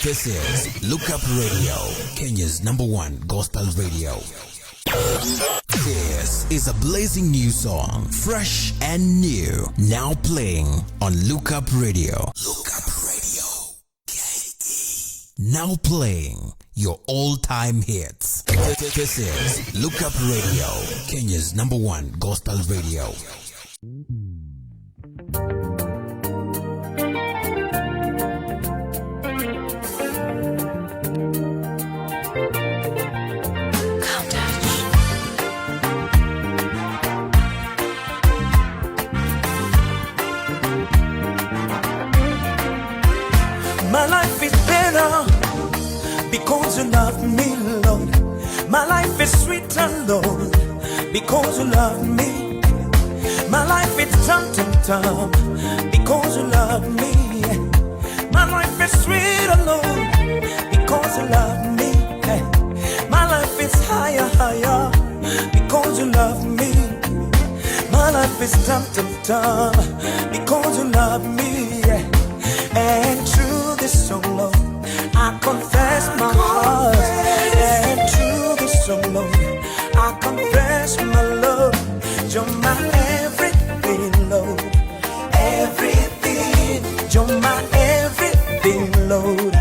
This is Look Up Radio, Kenya's #1 gospel radio. This is a blazing new song, fresh and new, now playing on Look Up Radio. Look Up Radio, KE. Now playing your all-time hits. This is Look Up Radio, Kenya's #1 gospel radio. My life is better because you love me, Lord. My life is sweeter, Lord, because you love me. My life is tum because you love me. My life is sweeter, Lord, because you love me. My life is higher because you love me. My life is tum because you love me. And through this song, Lord, I confess my heart. And through this song, Lord, I confess my love. You're my everything, Lord. Everything. You're my everything, Lord.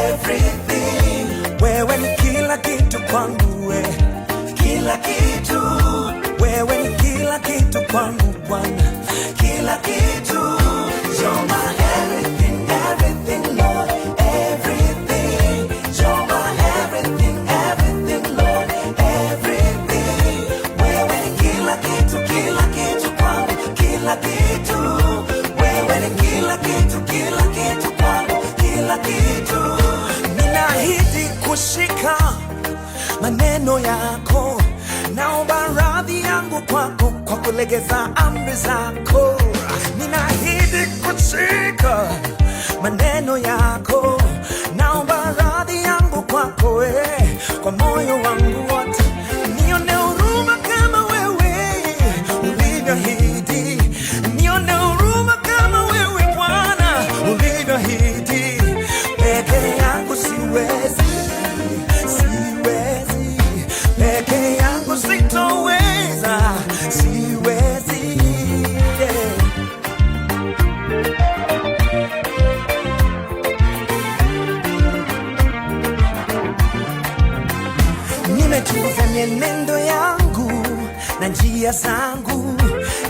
Everything. Wewe ni kila kitu kwangu, kila kitu. Wewe ni kila kitu kwangu, Bwana. Kila kitu. You're my everything, everything, Lord, everything. You're my everything, everything, Lord, everything. Wewe ni kila kitu kwangu, kila kitu. Wewe ni kila kitu kwangu, kila kitu. Ninahitaji kushika maneno yako, naomba radhi yangu kwako kwa kulegeza amri zako. Ninahitaji kushika maneno yako, naomba radhi yangu kwako kwa moyo wangu wote. Nione huruma kama wewe ulivyoahidi, nione huruma kama wewe Bwana ulivyoahidi. Peke yangu siwezi, peke yangu sitoweza, siwezi. Nimechunguza mienendo yangu na njia zangu,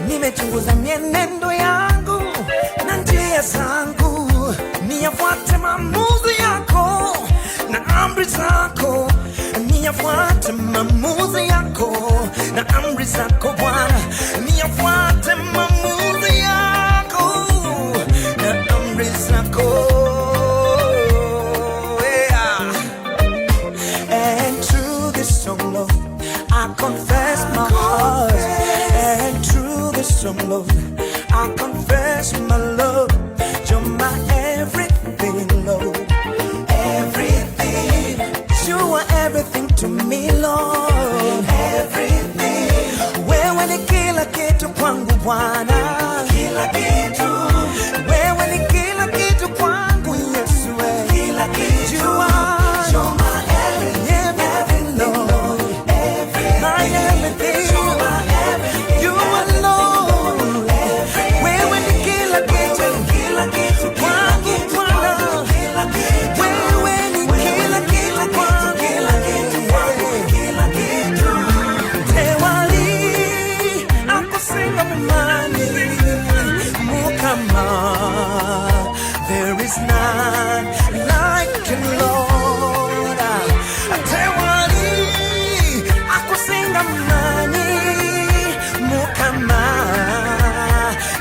nimechunguza mienendo yangu na njia zangu, niyafuate maamuzi yako na amri zako, niyafuate maamuzi yako na amri zako Bwana, niyafuate maamuzi yako na amri zako. I confess my heart, and through this song, Lord, I confess my love. You're my everything, Lord, everything. You are everything to me, Lord, everything. Wewe ni kila kitu kwangu Bwana, kila kitu. Wewe ni kila kitu kwangu Yesu, kila kitu. You are, you're my everything, Lord. My everything, you alone. Wewe ni kila kitu kwangu Bwana. Wewe ni kila kitu kwangu, kila kitu. Tewali akusinga mumani mukama. There is none like you, Lord. Tewali akusinga mumani mukama.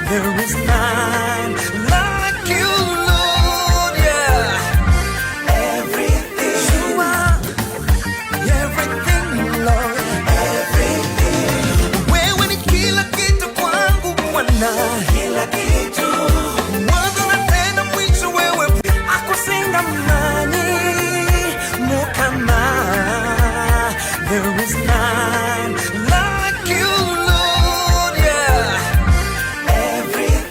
There is none like you, Lord. Yeah. Everything. You are everything, Lord. Everything. Wewe ni kila kitu kwangu Bwana. Kila kitu. Mwanzo na tena mwisho wewe. Akusinga mnani mukama. There is none like you, Lord. Yeah. Everything.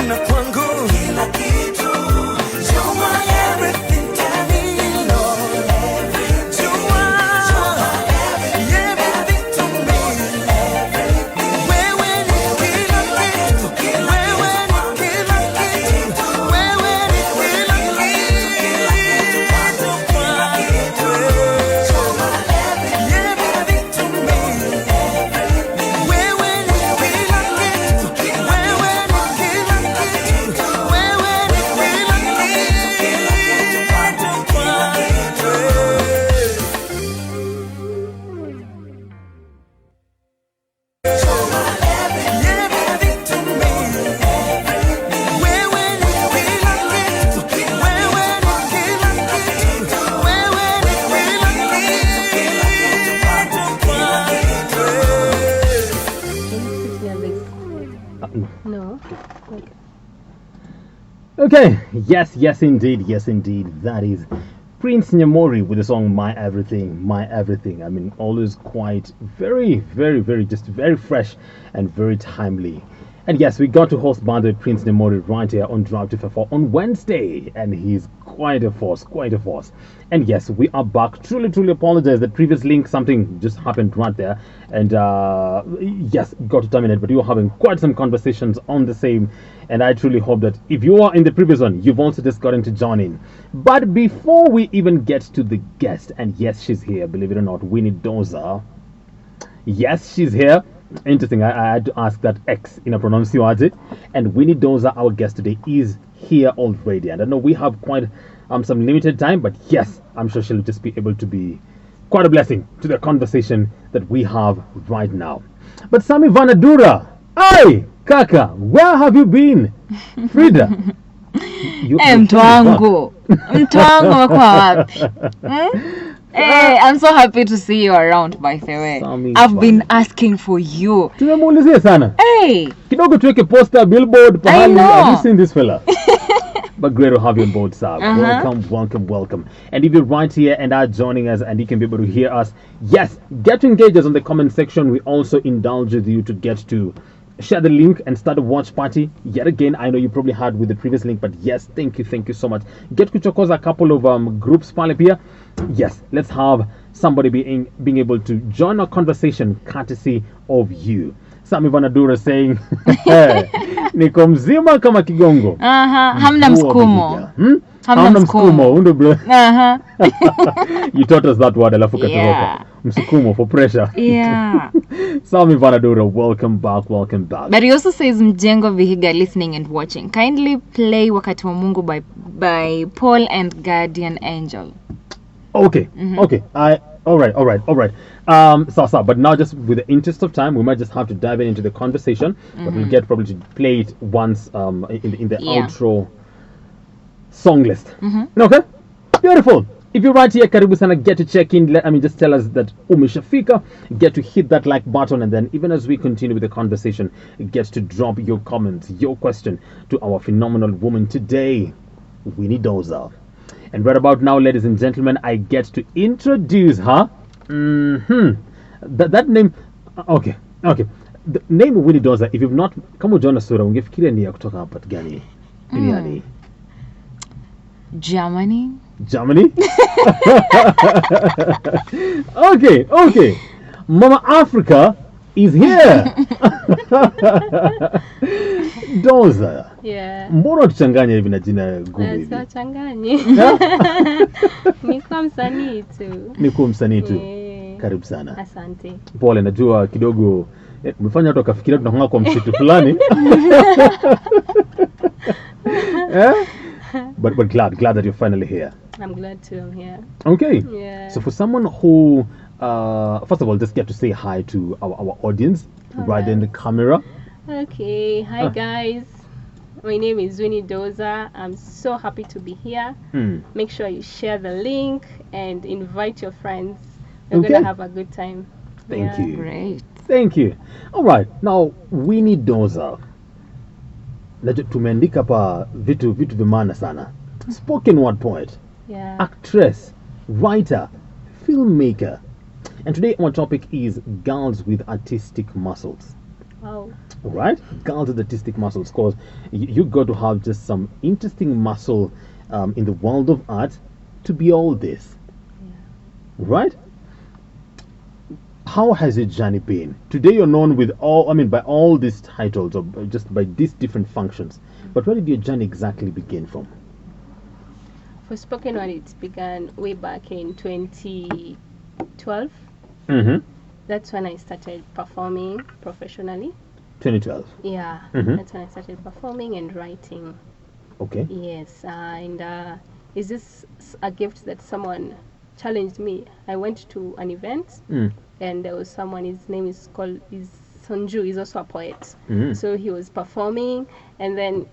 Maana kwangu kila kitu. You're my everything, tell me, Lord. You are everything to me. Wewe ni kila kitu. Wewe ni kila kitu. Wewe ni kila kitu. You're my everything to me. Wewe ni kila kitu. Wewe ni kila kitu. Wewe ni kila No. Okay, yes, indeed. That is Prince Nyamori with the song My Everything, My Everything. I mean, always quite very, just very fresh and very timely. And yes, we got to host by the Prince Nyamori right here on Drive to 4 on Wednesday, and he's quite a force. And yes, we are back. Truly apologize. The previous link, something just happened right there, and yes, got to terminate. But you were having quite some conversations on the same, and I truly hope that if you are in the previous one, you've also just gotten to join in. But before we even get to the guest, and yes, she's here, believe it or not, Winnie Doxa. Yes, she's here. Interesting. I had to ask that X in a pronunciation. And Winnie Doxa, our guest today, is here already. And I know we have quite some limited time, but yes, I'm sure she'll just be able to be quite a blessing to the conversation that we have right now. But Sami Vanadura, hey, Kaka, where have you been? Frida, Mtu wangu umekuwa wapi? Hey, I'm so happy to see you around, by the way. I've been asking for you. Tumemuulizia sana. Hey, kidogo tuweke poster, billboard, I know. Have you seen this fella? But great to have you on board, sir. Welcome. And if you're right here and are joining us and you can be able to hear us, yes, get to engage us on the comment section. We also indulge with you to get to share the link and start a watch party. Yet again, I know you probably had with the previous link, but yes, thank you so much. Get to choose a couple of groups pale pia. Yes, let's have somebody being able to join our conversation courtesy of you. Sami Vanadura saying, niko mzima kama kigongo. Hamna msukumo. Hamna msukumo, undo bro. You taught us that word, alafu katoroka. Msukumo for pressure. Yeah. Sami Vanadura, welcome back. But he also says Mjengo Vihiga listening and watching. Kindly play Wakati wa Mungu by Paul and Guardian Angel. Okay. All right. But now, just with the interest of time, we might just have to dive into the conversation. But we'll get probably to play it once in the outro song list. Okay, beautiful. If you're right here, karibu sana, get to check in. Just tell us that umeshafika. Get to hit that like button, and then even as we continue with the conversation, get to drop your comments, your question to our phenomenal woman today, Winnie Doxa. And right about now, ladies and gentlemen, I get to introduce her. That name, okay. The name Winnie Doxa, if you've not, kama join us, ungefikiria ni ya kutoka hapa gani? Duniani? Germany? Okay. Mama Africa is here. Doxa. Yeah. Mbona tuchanganya hivi na jina gumu hivi? Siwachanganyi. Nikuwa msanii tu. Karibu sana. Asante. Pole, najua kidogo umefanya watu wakafikiria tunahanga kwa msitu fulani. But glad that you're finally here. I'm glad too, I'm here. Okay. Yeah. So for someone who first of all, just get to say hi to our audience right in the camera. Okay. Hi guys. My name is Winnie Doxa. I'm so happy to be here. Make sure you share the link and invite your friends. We're going to have a good time. Thank you. Great. Thank you. All right. Now, Winnie Doxa. Tumeandika pa vitu vya maana sana. Spoken word poet. Yeah. Actress, writer, filmmaker. And today our topic is girls with artistic muscles. how. Right? Girls with artistic muscles, cause you got to have just some interesting muscle in the world of art to be all this. Yeah. Right? How has your journey been? Today you're known with by all these titles or just by these different functions. But where did your journey exactly begin from? For spoken word, it began way back in 2012. Mm-hmm. That's when I started performing professionally. 2012. Yeah, Mhm. that's when I started performing and writing. Okay. Yes, and is this a gift that someone challenged me? I went to an event, Mm. and there was someone. His name is Sonju. He's also a poet. Mhm. So he was performing, and then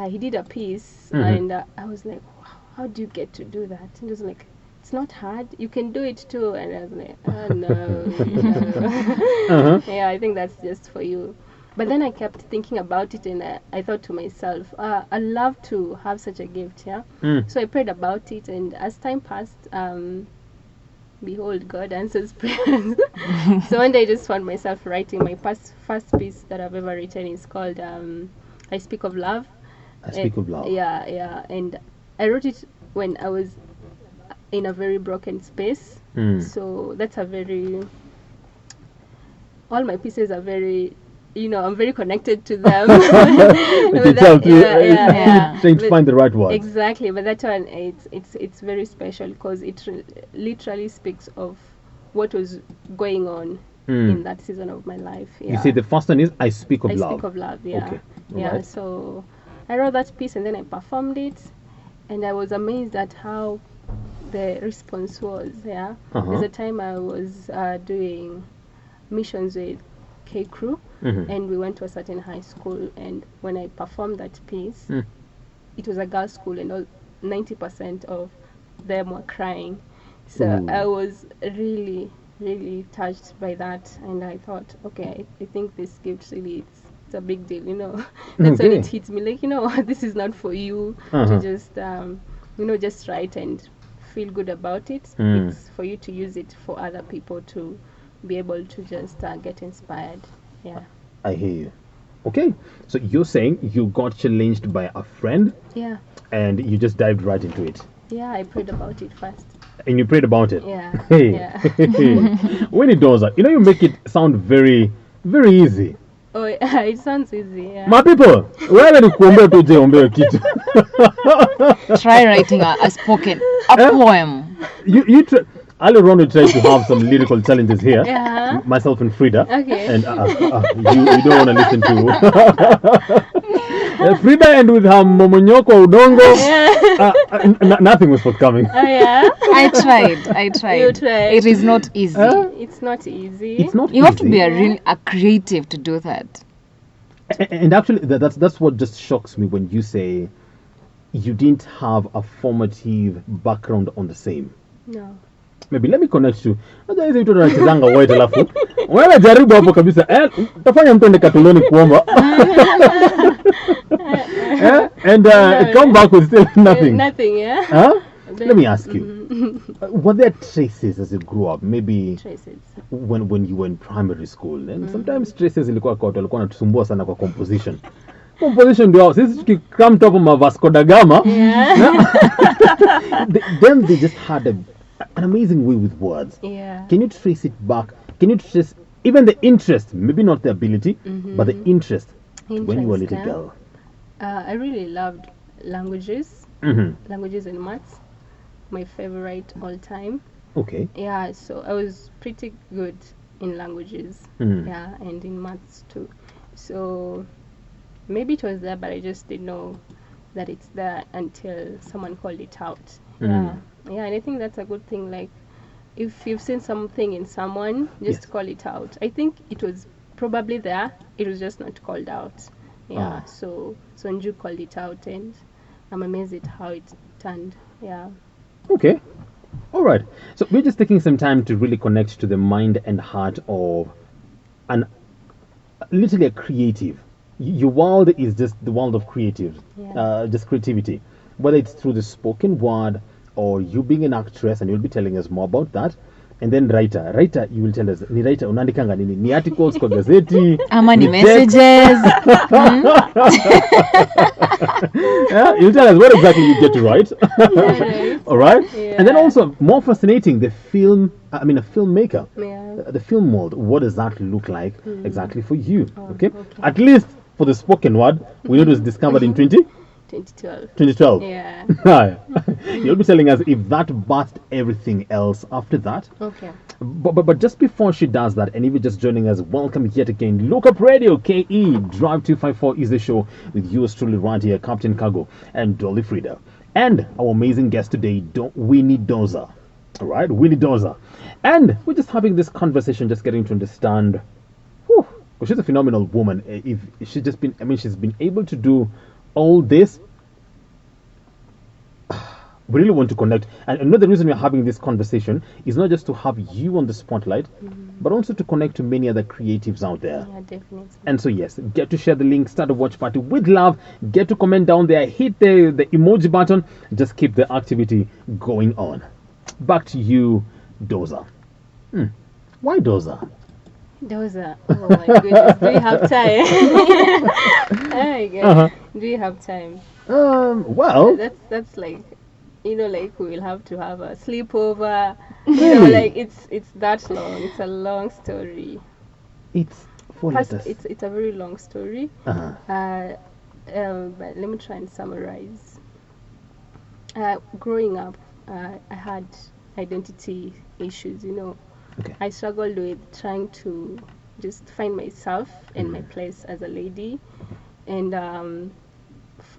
he did a piece, Mhm. and I was like, wow, how do you get to do that? And he was like, it's not hard. You can do it too. And I was like, oh no, no. Uh-huh. Yeah, I think that's just for you. But then I kept thinking about it, and I thought to myself, I'd love to have such a gift, yeah? Mm. So I prayed about it, and as time passed, behold, God answers prayers. So one day I just found myself writing my first piece that I've ever written. Is called I Speak of Love. I Speak of Love. Yeah, yeah. And I wrote it when I was in a very broken space. Mm. So that's all my pieces are very, I'm very connected to them. With that, Trying to find the right word. Exactly, but that one, it's very special because it literally speaks of what was going on in that season of my life. Yeah. You see, the first one is I Speak of I Love. Speak of Love, yeah. Okay. Yeah, Alright. so I wrote that piece and then I performed it, and I was amazed at how the response was, yeah. Uh-huh. There's a time I was doing missions with K Crew, Mhm. and we went to a certain high school, and when I performed that piece, Mm. it was a girls' school, and 90% of them were crying. So Ooh. I was really, really touched by that, and I thought, okay, I think this gift really it's a big deal, That's when Okay. it hits me, like, this is not for you Uh-huh. to just, just write and feel good about it. Mm. It's for you to use it for other people to be able to just get inspired. Yeah. I hear you. Okay. So you're saying you got challenged by a friend Yeah. and you just dived right into it. Yeah, I prayed about it first. And you prayed about it. Yeah. Hey. Yeah. Winnie Doxa, you make it sound very, very easy. Oh, yeah, it sounds easy. Yeah. My people, wewe ni kuombea tu je ombea kitu. Try writing a poem. You try. Earlier on we tried to have some lyrical challenges here. Yeah. Myself and Fridah. Okay. And you don't want to listen to Fridah, and with her momonyoko udongo. Nothing was forthcoming. Oh, yeah. I tried. You tried. It is not easy. It's not easy. It's not You have to easy. be a creative to do that. And actually, that's what just shocks me when you say you didn't have a formative background on the same. No. Maybe let me connect you. Unajua hizi vitu tunachezanga white, alafu wewe jaribu hapo kabisa, tafanya mtu ende katuloni kuomba. And come back with still nothing. Nothing, yeah. Huh? Let me ask you, were there traces as you grew up? Maybe Traces. when you were in primary school, and sometimes traces ilikuwa kwa watu walikuwa wanatusumbua sana kwa composition. Composition ndio sisi tukikam top of Vasco da Gama. Then they just had an amazing way with words. Yeah. Can you trace it back? Can you trace even the interest, maybe not the ability, but the interest when you were a little yeah. girl? I really loved languages, Mm-hmm. languages and maths. My favorite all time. Okay. Yeah, so I was pretty good in languages. Mhm. Yeah, and in maths too. So maybe it was there, but I just didn't know that it's there until someone called it out. Yeah. Yeah, and I think that's a good thing. Like, if you've seen something in someone, just Yes. call it out. I think it was probably there. It was just not called out. Yeah. Ah. So Sonju called it out, and I'm amazed at how it turned. Yeah. Okay. All right. So we're just taking some time to really connect to the mind and heart of literally a creative. Your world is just the world of creatives, Yeah. just creativity. Whether it's through the spoken word or you being an actress, and you'll be telling us more about that, And then writer, you will tell us. Ni writer unaandikanga nini? Ni articles kwa gazeti. Ama ni messages. Yeah, you'll tell us what exactly you get to write. Right. All right. Yeah. And then also more fascinating, the film. I mean, a filmmaker. Yeah. The film world. What does that look like exactly for you? Okay? okay. At least for the spoken word, we know it was discovered in 2012. 2012. Yeah. You'll be telling us if that birthed everything else after that. Okay. But just before she does that, and if you're just joining us, welcome yet again. Look Up Radio, KE, Drive 254 is the show with yours truly right here, Captain Kago and Fridah. And our amazing guest today, Winnie Doxa. All right, Winnie Doxa. And we're just having this conversation, just getting to understand. Whew, well, she's a phenomenal woman. If she's just been, I mean, she's been able to do all this. We really want to connect, and another reason we're having this conversation is not just to have you on the spotlight, but also to connect to many other creatives out there. Yeah, definitely. And so yes, get to share the link, start a watch party with love, get to comment down there, hit the emoji button, just keep the activity going on. Back to you, Doxa. Why Doxa? Doxa. Oh my goodness. Do you have time? Oh my God. Do you have time? Well, That's like, like we will have to have a sleepover. Like it's that long. It's a long story. it's four First, letters. it's a very long story. But let me try and summarize. Growing up, I had identity issues. Okay. I struggled with trying to just find myself and my place as a lady. And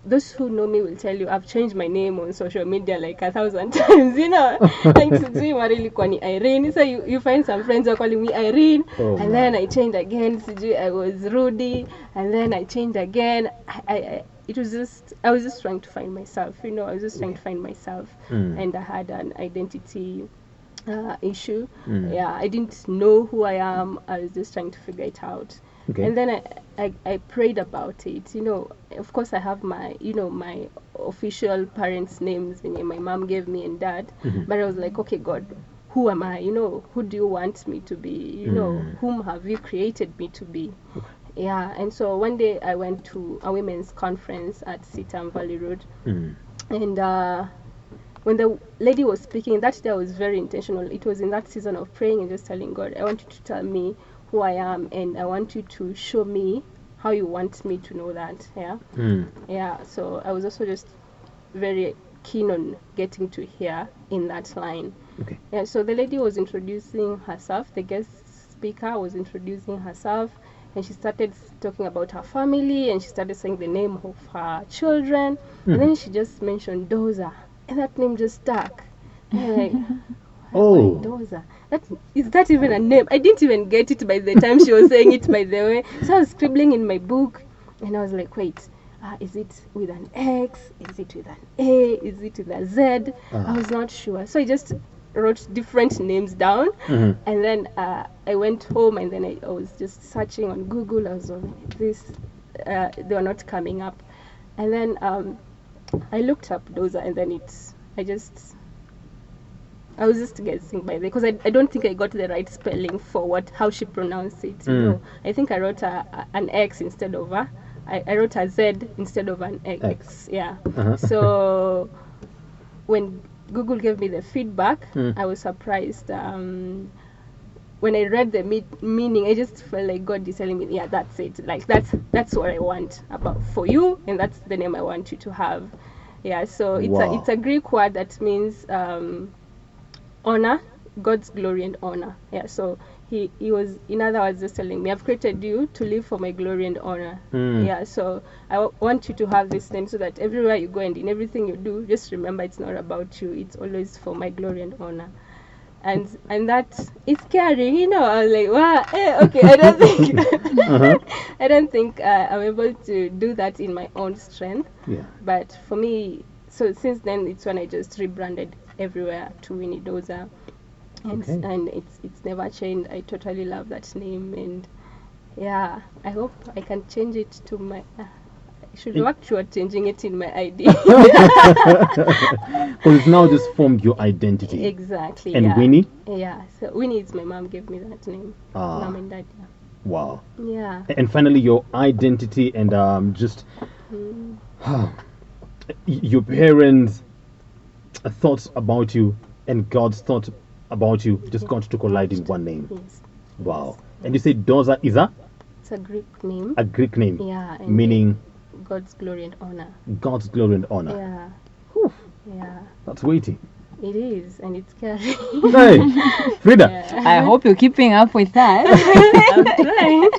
those who know me will tell you I've changed my name on social media like 1,000 times, like sijui ilikuwa ni Irene. So you find some friends are calling me Irene, and then I changed again. Sijui I was Rudy, and then I changed again. I was just trying to find myself. I was just trying to find myself, and I had an identity issue. Yeah, I didn't know who I am. I was just trying to figure it out. Okay. And then I prayed about it. Of course I have my my official parents' names when my mom gave me and dad. But I was like, okay, God, who am I? Who do you want me to be? Whom have you created me to be? Yeah. And so one day I went to a women's conference at Sitam Valley Road, and when the lady was speaking, that day I was very intentional. It was in that season of praying and just telling God, I want you to tell me who I am, and I want you to show me how you want me to know that. Yeah. So I was also just very keen on getting to hear in that line. Okay. Yeah. So the lady was introducing herself. The guest speaker was introducing herself, and she started talking about her family, and she started saying the name of her children, and then she just mentioned Doxa, and that name just stuck. And I'm like, Oh. Doxa. Is that even a name? I didn't even get it by the time she was saying it, by the way. So I was scribbling in my book, and I was like, wait, is it with an X? Is it with an A? Is it with a Z? I was not sure. So I just wrote different names down, and then I went home, and then I was just searching on Google. I was on this, they were not coming up. And then I looked up Doxa, and then I was just guessing by the because I don't think I got the right spelling for how she pronounced it. I think I wrote an X instead of I wrote a Z instead of an X. Yeah. So when Google gave me the feedback, I was surprised. When I read the meaning, I just felt like God is telling me, yeah, that's it. Like that's what I want for you, and that's the name I want you to have. Yeah. So it's a Greek word that means honor, God's glory and honor. Yeah, so he was, in other words, just telling me, I've created you to live for my glory and honor. Yeah, so I want you to have this name so that everywhere you go and in everything you do, just remember it's not about you, it's always for my glory and honor. And that is scary, I was like, wow, okay, I don't think I'm able to do that in my own strength. Yeah. But for me, so since then it's when I just rebranded everywhere to Winnie Doxa, and it's never changed. I totally love that name, and yeah, I hope I can change it to my should work toward changing it in my ID. Because it's now just formed your identity. Exactly. And yeah. Winnie? Yeah. So Winnie is my mom gave me that name. Mom and dad. Yeah. Wow. Yeah. And finally, your identity and just your parents' thoughts about you and God's thoughts about you just got to collide in one name. Yes. Wow. And you say Doxa is it's a Greek name. a Greek name. Yeah. And Meaning God's glory and honor. God's glory and honor. Yeah. Whew, Yeah. that's weighty. It is, and it's scary. Hey, Fridah. Yeah. I hope you're keeping up with that. I'm trying,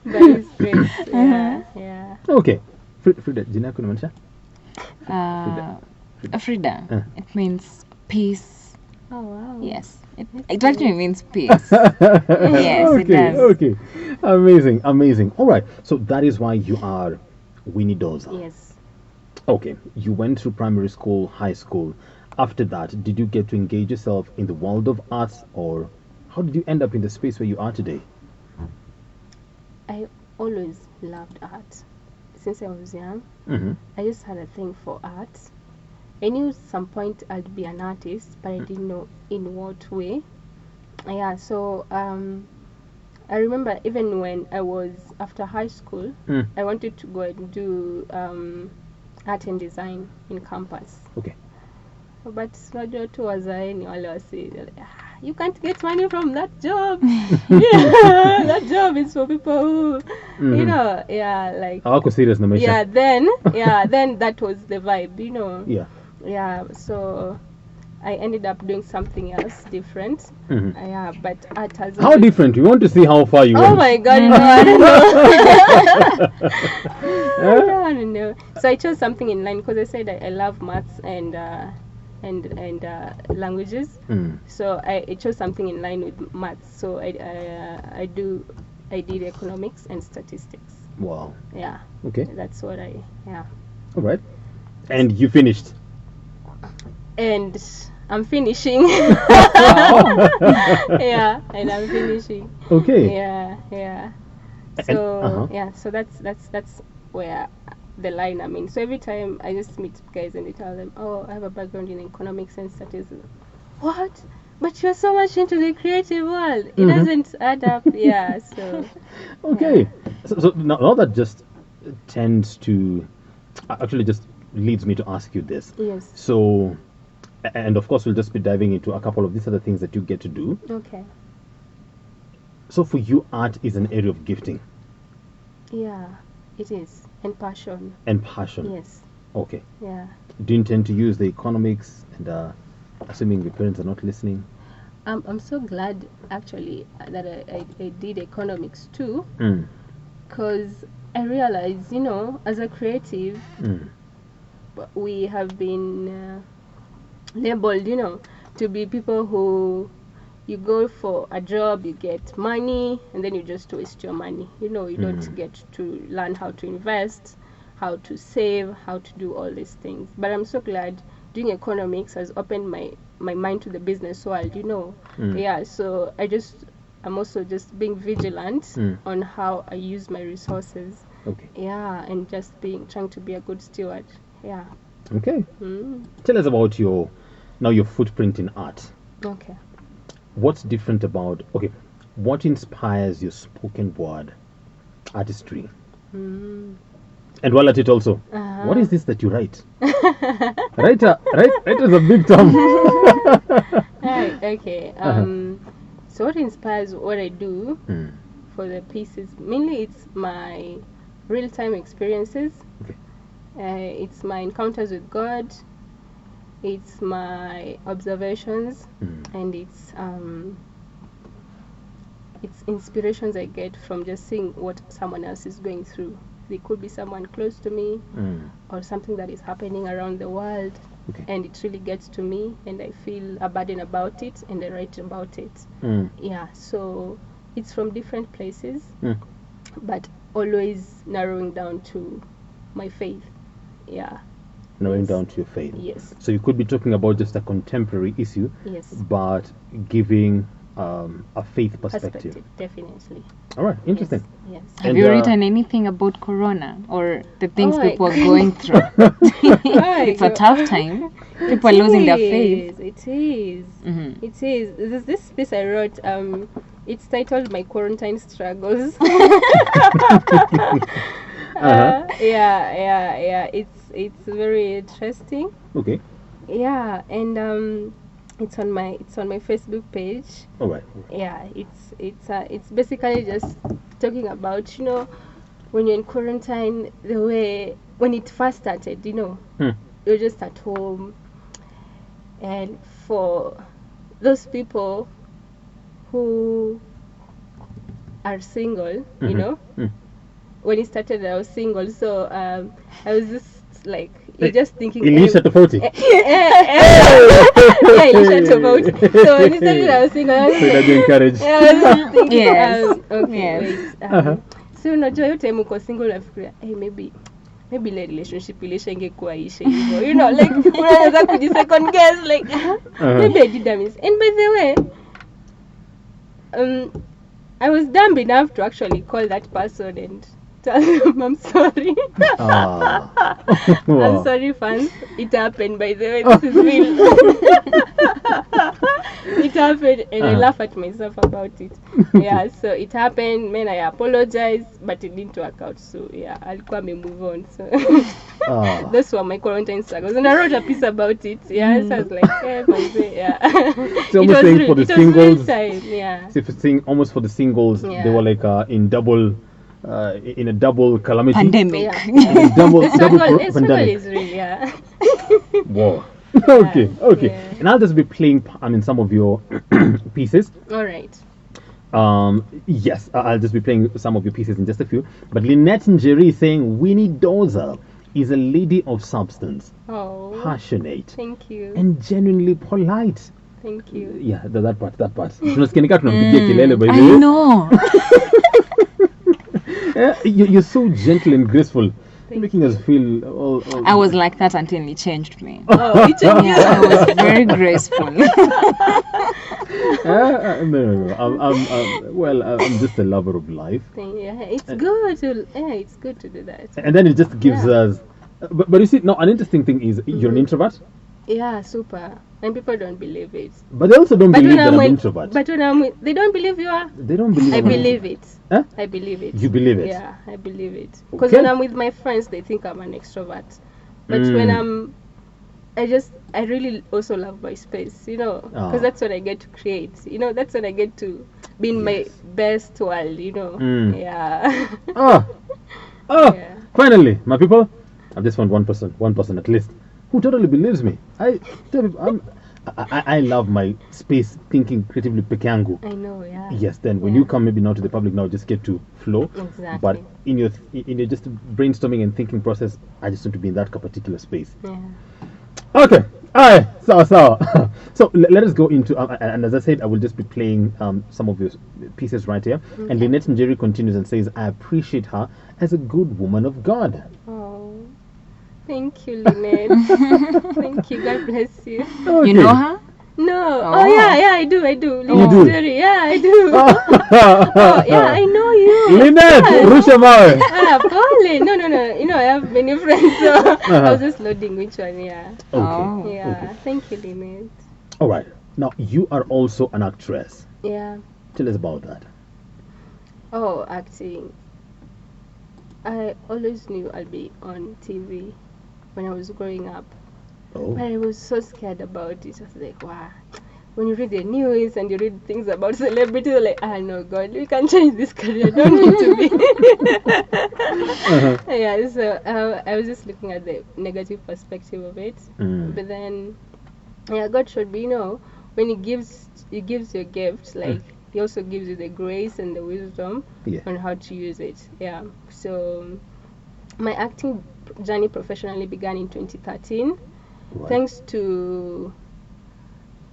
but it's great. Yeah. Yeah. Okay. Fridah, jina yako inamaanisha? Frida. It means peace. Oh wow. Yes. It actually means peace. Yes, it does. Okay. Amazing, amazing. All right. So that is why you are Winnie Doxa. Yes. Okay. You went through primary school, high school. After that, did you get to engage yourself in the world of arts, or how did you end up in the space where you are today? I always loved art. Since I was young, I just had a thing for art. I knew at some point I'd be an artist, but I didn't know in what way. Yeah, so I remember even when I was after high school, I wanted to go and do art and design in campus. Okay. But unajua tu wazae ni wale wasi, you can't get money from that job. Yeah, that job is for people who, you know, yeah, like. Hawako serious na maisha. Yeah, then that was the vibe, you know. Yeah. Yeah, so I ended up doing something else different. Yeah, but art has. How different? We want to see how far you went. Oh my God! No, I don't know. So I chose something in line because I said I love maths and languages. So I chose something in line with maths. So I did economics and statistics. Wow. Yeah. Okay. That's what yeah. All right. And you finished. And I'm finishing. Yeah, and I'm finishing. Okay. Yeah. So so that's where the line I'm in. So every time I just meet guys and they tell them, oh, I have a background in economics and statistics. What? But you're so much into the creative world. It doesn't add up. Yeah. So. Okay. Yeah. So now that just tends to actually just leads me to ask you this. Yes. So, and of course we'll just be diving into a couple of these other things that you get to do. Okay. So for you, art is an area of gifting. Yeah, it is. And passion. And passion. Yes. Okay. Yeah. Do you intend to use the economics and assuming your parents are not listening? I'm so glad actually that I did economics too, because I realized, you know, as a creative, we have been labeled, you know, to be people who you go for a job, you get money, and then you just waste your money. You know, you don't get to learn how to invest, how to save, how to do all these things. But I'm so glad doing economics has opened my mind to the business world, you know. Yeah, so I'm also just being vigilant on how I use my resources. Okay. Yeah, and just trying to be a good steward. Yeah. Okay. Tell us about your footprint in art. Okay. What's different about, what inspires your spoken word artistry? And while at it also, what is this that you write? Writer is a big term. Right, okay. So what inspires what I do for the pieces? Mainly it's my real-time experiences. Okay. It's my encounters with God. It's my observations, and it's inspirations I get from just seeing what someone else is going through. It could be someone close to me, or something that is happening around the world, and it really gets to me, and I feel a burden about it, and I write about it. Yeah, so it's from different places, but always narrowing down to my faith. Yeah. Narrowing down to your faith. Yes. So you could be talking about just a contemporary issue, Yes. but giving a faith perspective. Definitely. All right, interesting. Yes. Have you written anything about Corona or the things people are going through? It's a tough time. People are losing their faith. It is. Mhm. It is. There's this piece I wrote. It's titled "My Quarantine Struggles." Yeah. It's very interesting. Okay. Yeah, and it's on my Facebook page. All right. Yeah, it's basically just talking about when you're in quarantine, the way when it first started, you're just at home, and for those people who are single, when it started, I was single, so I was just like just thinking. Elisha tofauti. Yeah, Elisha tofauti. So when it started, I was single. I was like, encourage. I was just thinking, Yes. okay, Yes. wait. So unajua hiyo time uko single unafikiria, hey, maybe ile relationship ingekuwa ishe hivyo, like unaweza second guess like maybe I did a miss. And by the way, I was dumb enough to actually call that person and tell them I'm sorry. I'm sorry, fans. It happened, by the way. This is real. It happened, and I laugh at myself about it. Yeah, so it happened. Man, I apologize, but it didn't work out. So yeah, I'll come and move on. So those were my quarantine struggles, and I wrote a piece about it. Yeah, so I was like, yeah. So almost saying for the singles, yeah. So if it's saying almost for the singles, they were like in a double calamity. Pandemic. Yeah. double Struggle pandemic. is real, yeah. Whoa. Okay. Yeah. And I'll just be playing, some of your pieces. All right. Yes, I'll just be playing some of your pieces in just a few. But Lynette Njeri is saying Winnie Doxa is a lady of substance, passionate, Thank you. and genuinely polite. Thank you. Yeah, that part. Tunasikia tunampigia kelele by the I way. know. You're so gentle and graceful. You're making us feel all I was like that until he changed me. It changed you. Yeah, I was very graceful. No. I'm just a lover of life. Yeah, it's good to do that. And then it just gives us. But you see, now an interesting thing is you're an introvert. Yeah, super. And people don't believe it. But they also don't believe that I'm an introvert. But when they don't believe you are. They don't believe. I believe it. Huh? I believe it. You believe it? Yeah, I believe it. Because Okay. when I'm with my friends, they think I'm an extrovert. But when I really also love my space, because that's when I get to create. That's when I get to be in my best world. Yeah. Yeah. Finally, my people, I've just found one person at least, who totally believes me. I love my space, thinking creatively peke yangu. I know, yeah. Yes, then when you come maybe now to the public now, just get to flow. Exactly. But in your just brainstorming and thinking process, I just want to be in that particular space. Yeah. Okay. All right. So let us go into and as I said, I will just be playing some of your pieces right here. Okay. And Lynette Njeri continues and says, I appreciate her as a good woman of God. Oh, thank you, Lynette. Thank you. God bless you. Okay. You know her? No. Oh. Oh, yeah, I do. do? Lynette Njeri, yeah, I do. Oh, yeah, I know you. Lynette, rusha mawe. Pauline. No. I have many friends, so I was just loading which one, yeah. Okay. Oh. Yeah. Okay. Thank you, Lynette. All right. Now you are also an actress. Yeah. Tell us about that. Oh, acting. I always knew I'd be on TV when I was growing up. Oh. But I was so scared about it. I was like, wow. When you read the news and you read things about celebrities, you're like, no, God, we can change this career. Don't need to be. Yeah, so I was just looking at the negative perspective of it. But then, God showed me, when He gives you a gift, like, He also gives you the grace and the wisdom on how to use it. Yeah. So my acting journey professionally began in 2013. Right. Thanks to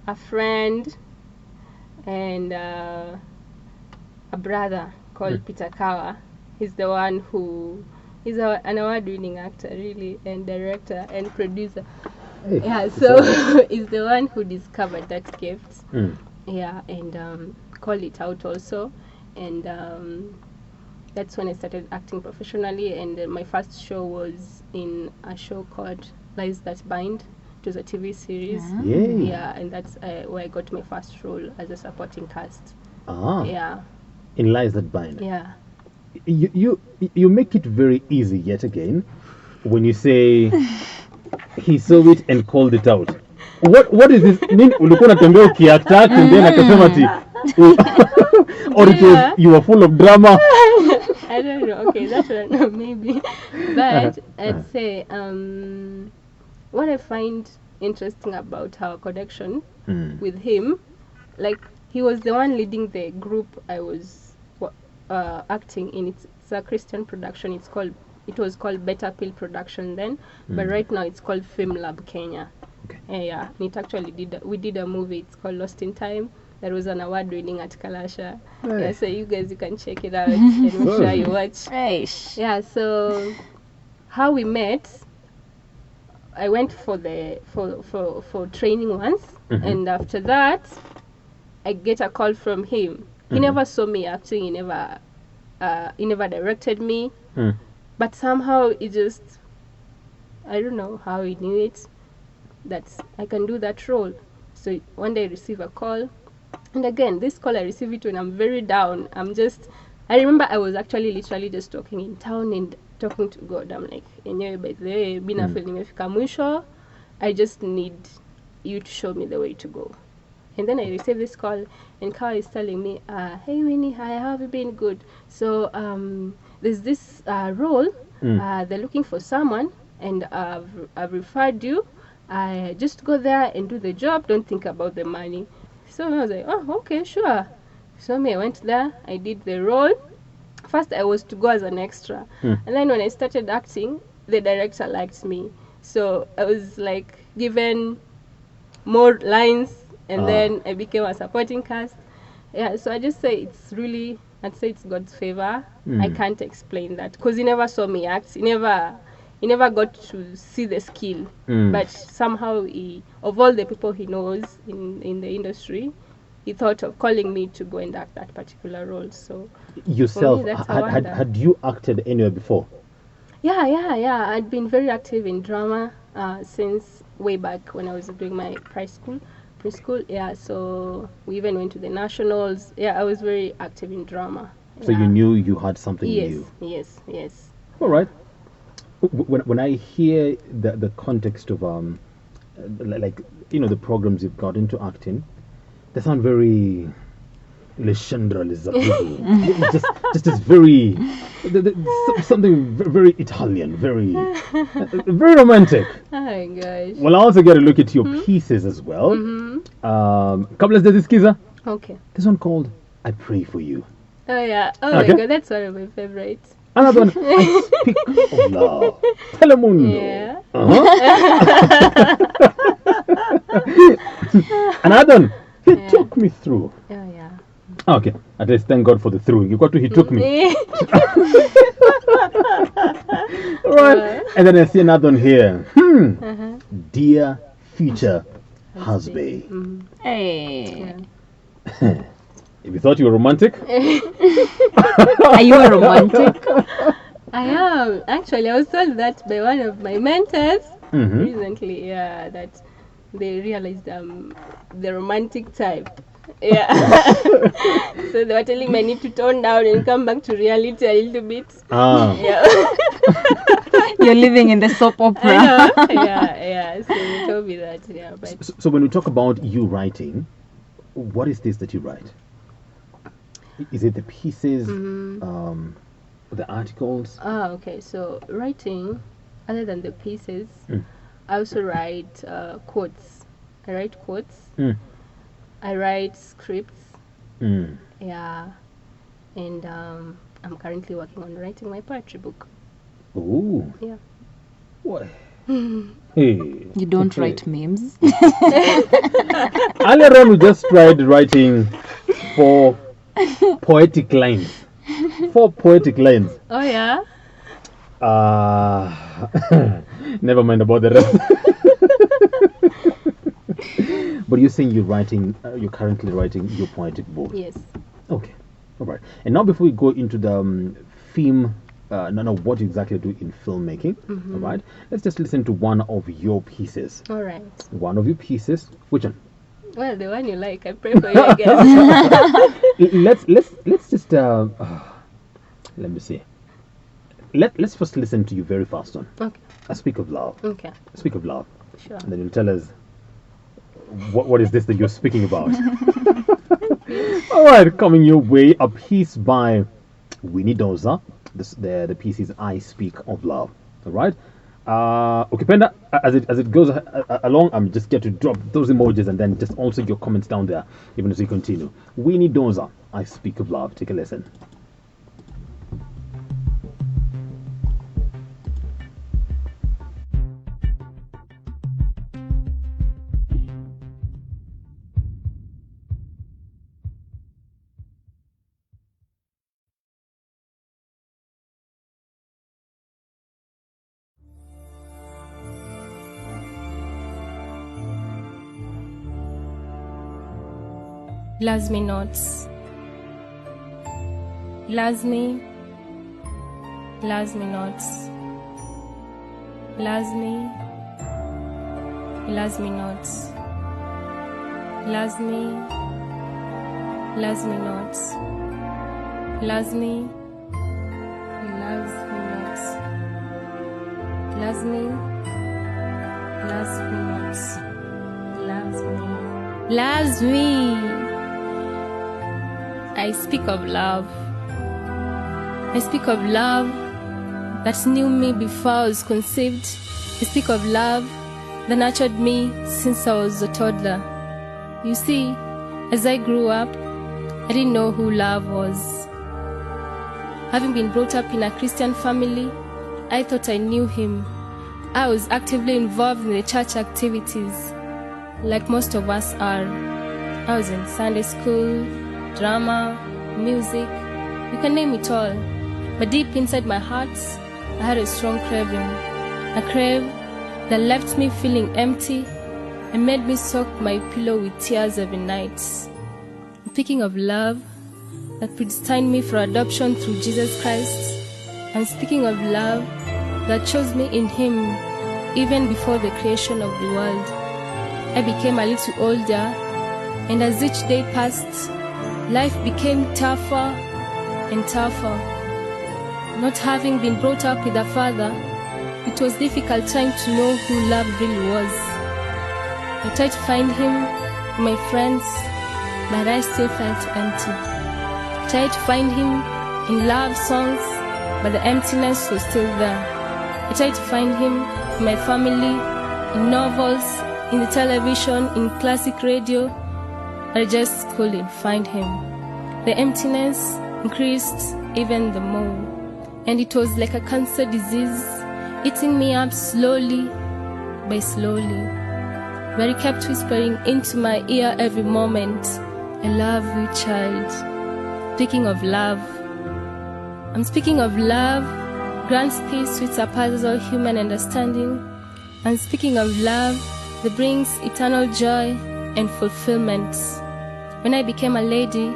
a friend and a brother called Peter Kawa. He's the one he's an award-winning actor, really, and director and producer. Hey, Yeah, so he's the one who discovered that gift. Yeah, and call it out also. And that's when I started acting professionally. And my first show was in a show called Lies That Bind. It was a TV series. Yay. Yeah, and that's where I got my first role as a supporting cast. Yeah. In Lies That Bind. Yeah. You make it very easy yet again when you say he saw it and called it out. What is this? Ulikuwa unatembea ukiattack and then akasema ati or it was you were full of drama. I don't know. Okay, that's one maybe. But I'd say what I find interesting about our connection with him, like he was the one leading the group I was acting in. It's a Christian production. It was called Better Pill Production then, but right now it's called Film Lab Kenya. Okay. Yeah, and it actually we did a movie. It's called Lost in Time. That was an award winning at Kalasha. Hey. Yeah, so you guys, you can check it out and make sure you watch. Yeah, so how we met, I went for training once, and after that, I get a call from him. He never saw me acting. He never directed me, but somehow it just, I don't know how he knew it, that I can do that role. So one day I receive a call, and again, this call I receive it when I'm very down. I remember I was actually literally just talking in town and talking to God. I'm like, anyway, by the way, bina feel nimefika mwisho. I just need you to show me the way to go. And then I received this call, and Kao is telling me, hey Winnie, hi, how have you been? Good. So there's this role, they're looking for someone, and I've referred you. I just go there and do the job, don't think about the money. So I was like, oh, okay, sure. So I went there, I did the role. First I was to go as an extra. And then when I started acting, the director liked me. So I was like given more lines, and then I became a supporting cast. Yeah, so I just say I'd say it's God's favor. I can't explain that because he never saw me act. He never got to see the skill. But somehow of all the people he knows in the industry, he thought of calling me to go and act that particular role. So Yourself, me, had you acted anywhere before? Yeah. I'd been very active in drama since way back when I was doing my preschool. Yeah, so we even went to the nationals. Yeah, I was very active in drama. So you knew you had something new. Yes. All right. When I hear the context of like the programs you've got into acting, they sound very just as very something very Italian, very romantic. Oh my gosh. Well, I also get to look at your pieces as well. Couple of skiza. Okay. This one called "I Pray for You." Oh yeah. Oh Okay. my god, that's one of my favorites. Another one, "I Speak of Love." Telemundo. Yeah. Another one, "He Took Me Through." Oh yeah. Okay, at least thank God for the through. You got to "He Took Me." Right. And then I see another one here. Dear Future Husband. Hey. Yeah. If you thought you were romantic, Are you a romantic? I am. Actually, I was told that by one of my mentors recently, that they realized I'm the romantic type. Yeah. So they were telling me I need to tone down and come back to reality a little bit. Yeah. You're living in the soap opera. I know. Yeah. So they told me that. Yeah. But so when we talk about you writing, what is this that you write? Is it the pieces, the articles? okay. So writing, other than the pieces, I also write quotes. I write quotes. I write scripts. Yeah. And I'm currently working on writing my poetry book. Oh. Yeah. What? Hey. You don't write memes. Earlier on, we just tried writing 4 poetic lines. 4 poetic lines. Oh yeah. Never mind about the rest. But you're saying you're currently writing your poetic book. Yes. Okay, all right. And now before we go into the theme, what exactly do in filmmaking, all right? Let's just listen to one of your pieces. All right. One of your pieces. Which one? Well, the one you like. I pray for you, I guess. let's just let me see. Let's first listen to you very fast one. Okay. I speak of love. Okay. Speak of love. Sure. And then you'll tell us what is this that you're speaking about. All right, coming your way, a piece by Winnie Doxa. The piece is I Speak of Love. All right. Okay, Penda, as it goes along, I'm just get to drop those emojis and then just also your comments down there, even as we continue. Winnie Doxa, I Speak of Love. Take a listen. Loves me not. Loves me. Loves me not. Loves me. Loves me not. Loves me. Loves me not. Loves me. Loves me not. Loves me. Loves me not. Loves me. Loves me. I speak of love. I speak of love that knew me before I was conceived. I speak of love that nurtured me since I was a toddler. You see, as I grew up, I didn't know who love was. Having been brought up in a Christian family, I thought I knew him. I was actively involved in the church activities, like most of us are. I was in Sunday school, drama, music, you can name it all. But deep inside my heart, I had a strong craving. A crave that left me feeling empty and made me soak my pillow with tears every night. Speaking of love that predestined me for adoption through Jesus Christ, and speaking of love that chose me in Him even before the creation of the world, I became a little older, and as each day passed, life became tougher and tougher. Not having been brought up with a father, it was difficult trying to know who love really was. I tried to find him in my friends, but I still felt empty. I tried to find him in love songs, but the emptiness was still there. I tried to find him in my family, in novels, in the television, in classic radio, but I just couldn't find him. The emptiness increased even the more, and it was like a cancer disease eating me up slowly by slowly. But he kept whispering into my ear every moment, I love you, child. Speaking of love, I'm speaking of love, grants peace which surpasses all human understanding. I'm speaking of love that brings eternal joy and fulfillment. When I became a lady,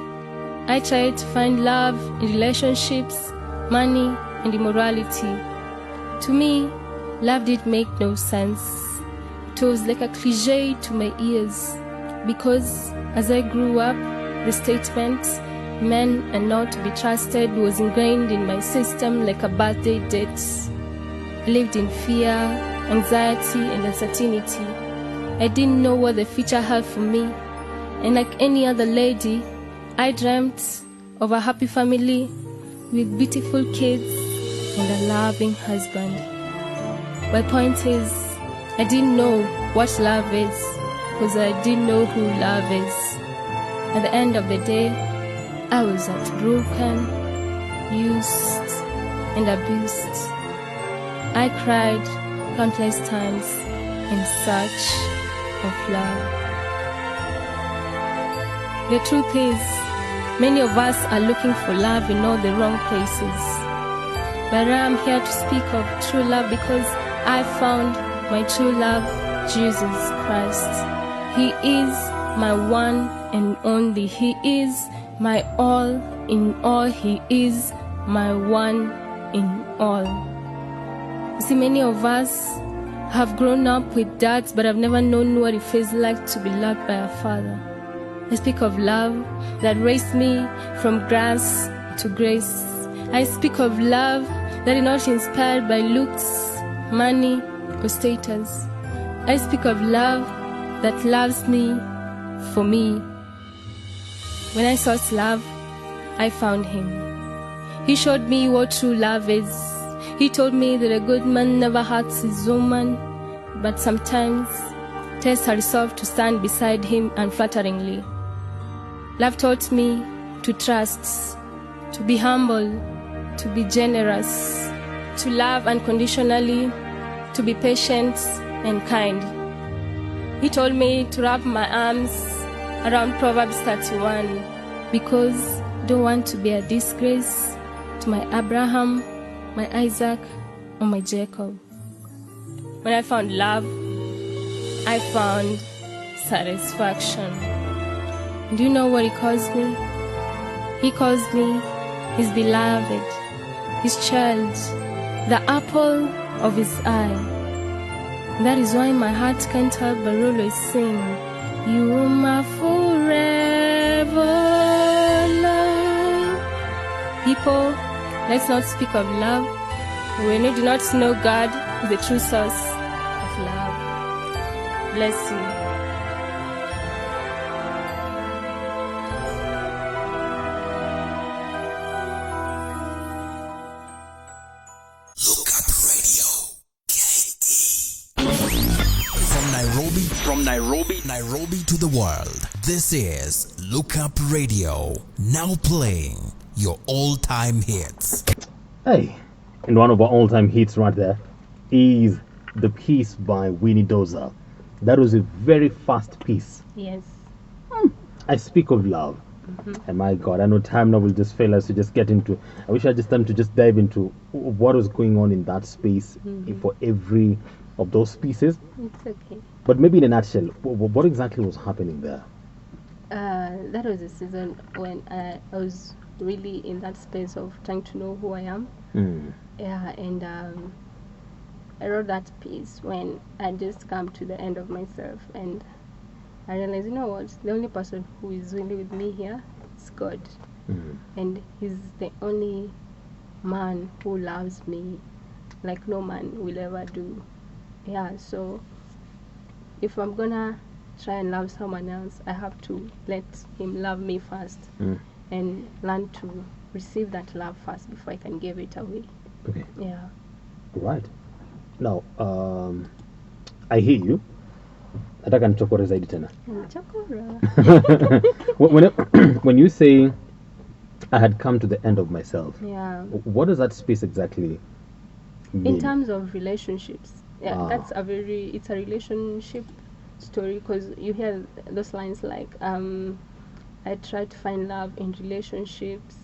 I tried to find love in relationships, money, and immorality. To me, love did make no sense. It was like a cliche to my ears, because as I grew up, the statement, men are not to be trusted, was ingrained in my system like a birthday date. I lived in fear, anxiety, and uncertainty. I didn't know what the future held for me, and like any other lady, I dreamt of a happy family with beautiful kids and a loving husband. My point is, I didn't know what love is, because I didn't know who love is. At the end of the day, I was heartbroken, used, and abused. I cried countless times in search of love. The truth is, many of us are looking for love in all the wrong places. But I am here to speak of true love because I found my true love, Jesus Christ. He is my one and only. He is my all in all. He is my one in all. You see, many of us have grown up with dads, but have never known what it feels like to be loved by a father. I speak of love that raised me from grass to grace. I speak of love that is not inspired by looks, money, or status. I speak of love that loves me for me. When I sought love, I found him. He showed me what true love is. He told me that a good man never hurts his woman, but sometimes tests her resolve to stand beside him unflatteringly. Love taught me to trust, to be humble, to be generous, to love unconditionally, to be patient and kind. He told me to wrap my arms around Proverbs 31 because I don't want to be a disgrace to my Abraham, my Isaac, or my Jacob. When I found love, I found satisfaction. Do you know what he calls me? He calls me his beloved, his child, the apple of his eye. That is why my heart can't help but always sing, you are my forever love. People, let's not speak of love when we do not know God is the true source of love. Bless you. Nairobi to the world. This is Look Up Radio. Now playing your all-time hits. Hey, and one of our all-time hits right there is the piece by Winnie Doxa. That was a very fast piece. Yes. I speak of love. And my God, I know time now will just fail us to just get into. I wish I had just time to just dive into what was going on in that space for every of those pieces. It's okay. But maybe in a nutshell, what exactly was happening there? That was a season when I was really in that space of trying to know who I am. Yeah, and I wrote that piece when I just come to the end of myself, and I realized, you know what, the only person who is really with me here is God. And he's the only man who loves me like no man will ever do. Yeah, so if I'm gonna try and love someone else, I have to let him love me first and learn to receive that love first before I can give it away. Okay. Yeah. Right. Now, I hear you. Nataka nichokore zaidi tena. When you say I had come to the end of myself, yeah, what does that space exactly mean? In terms of relationships, yeah, it's a relationship story, because you hear those lines like I try to find love in relationships,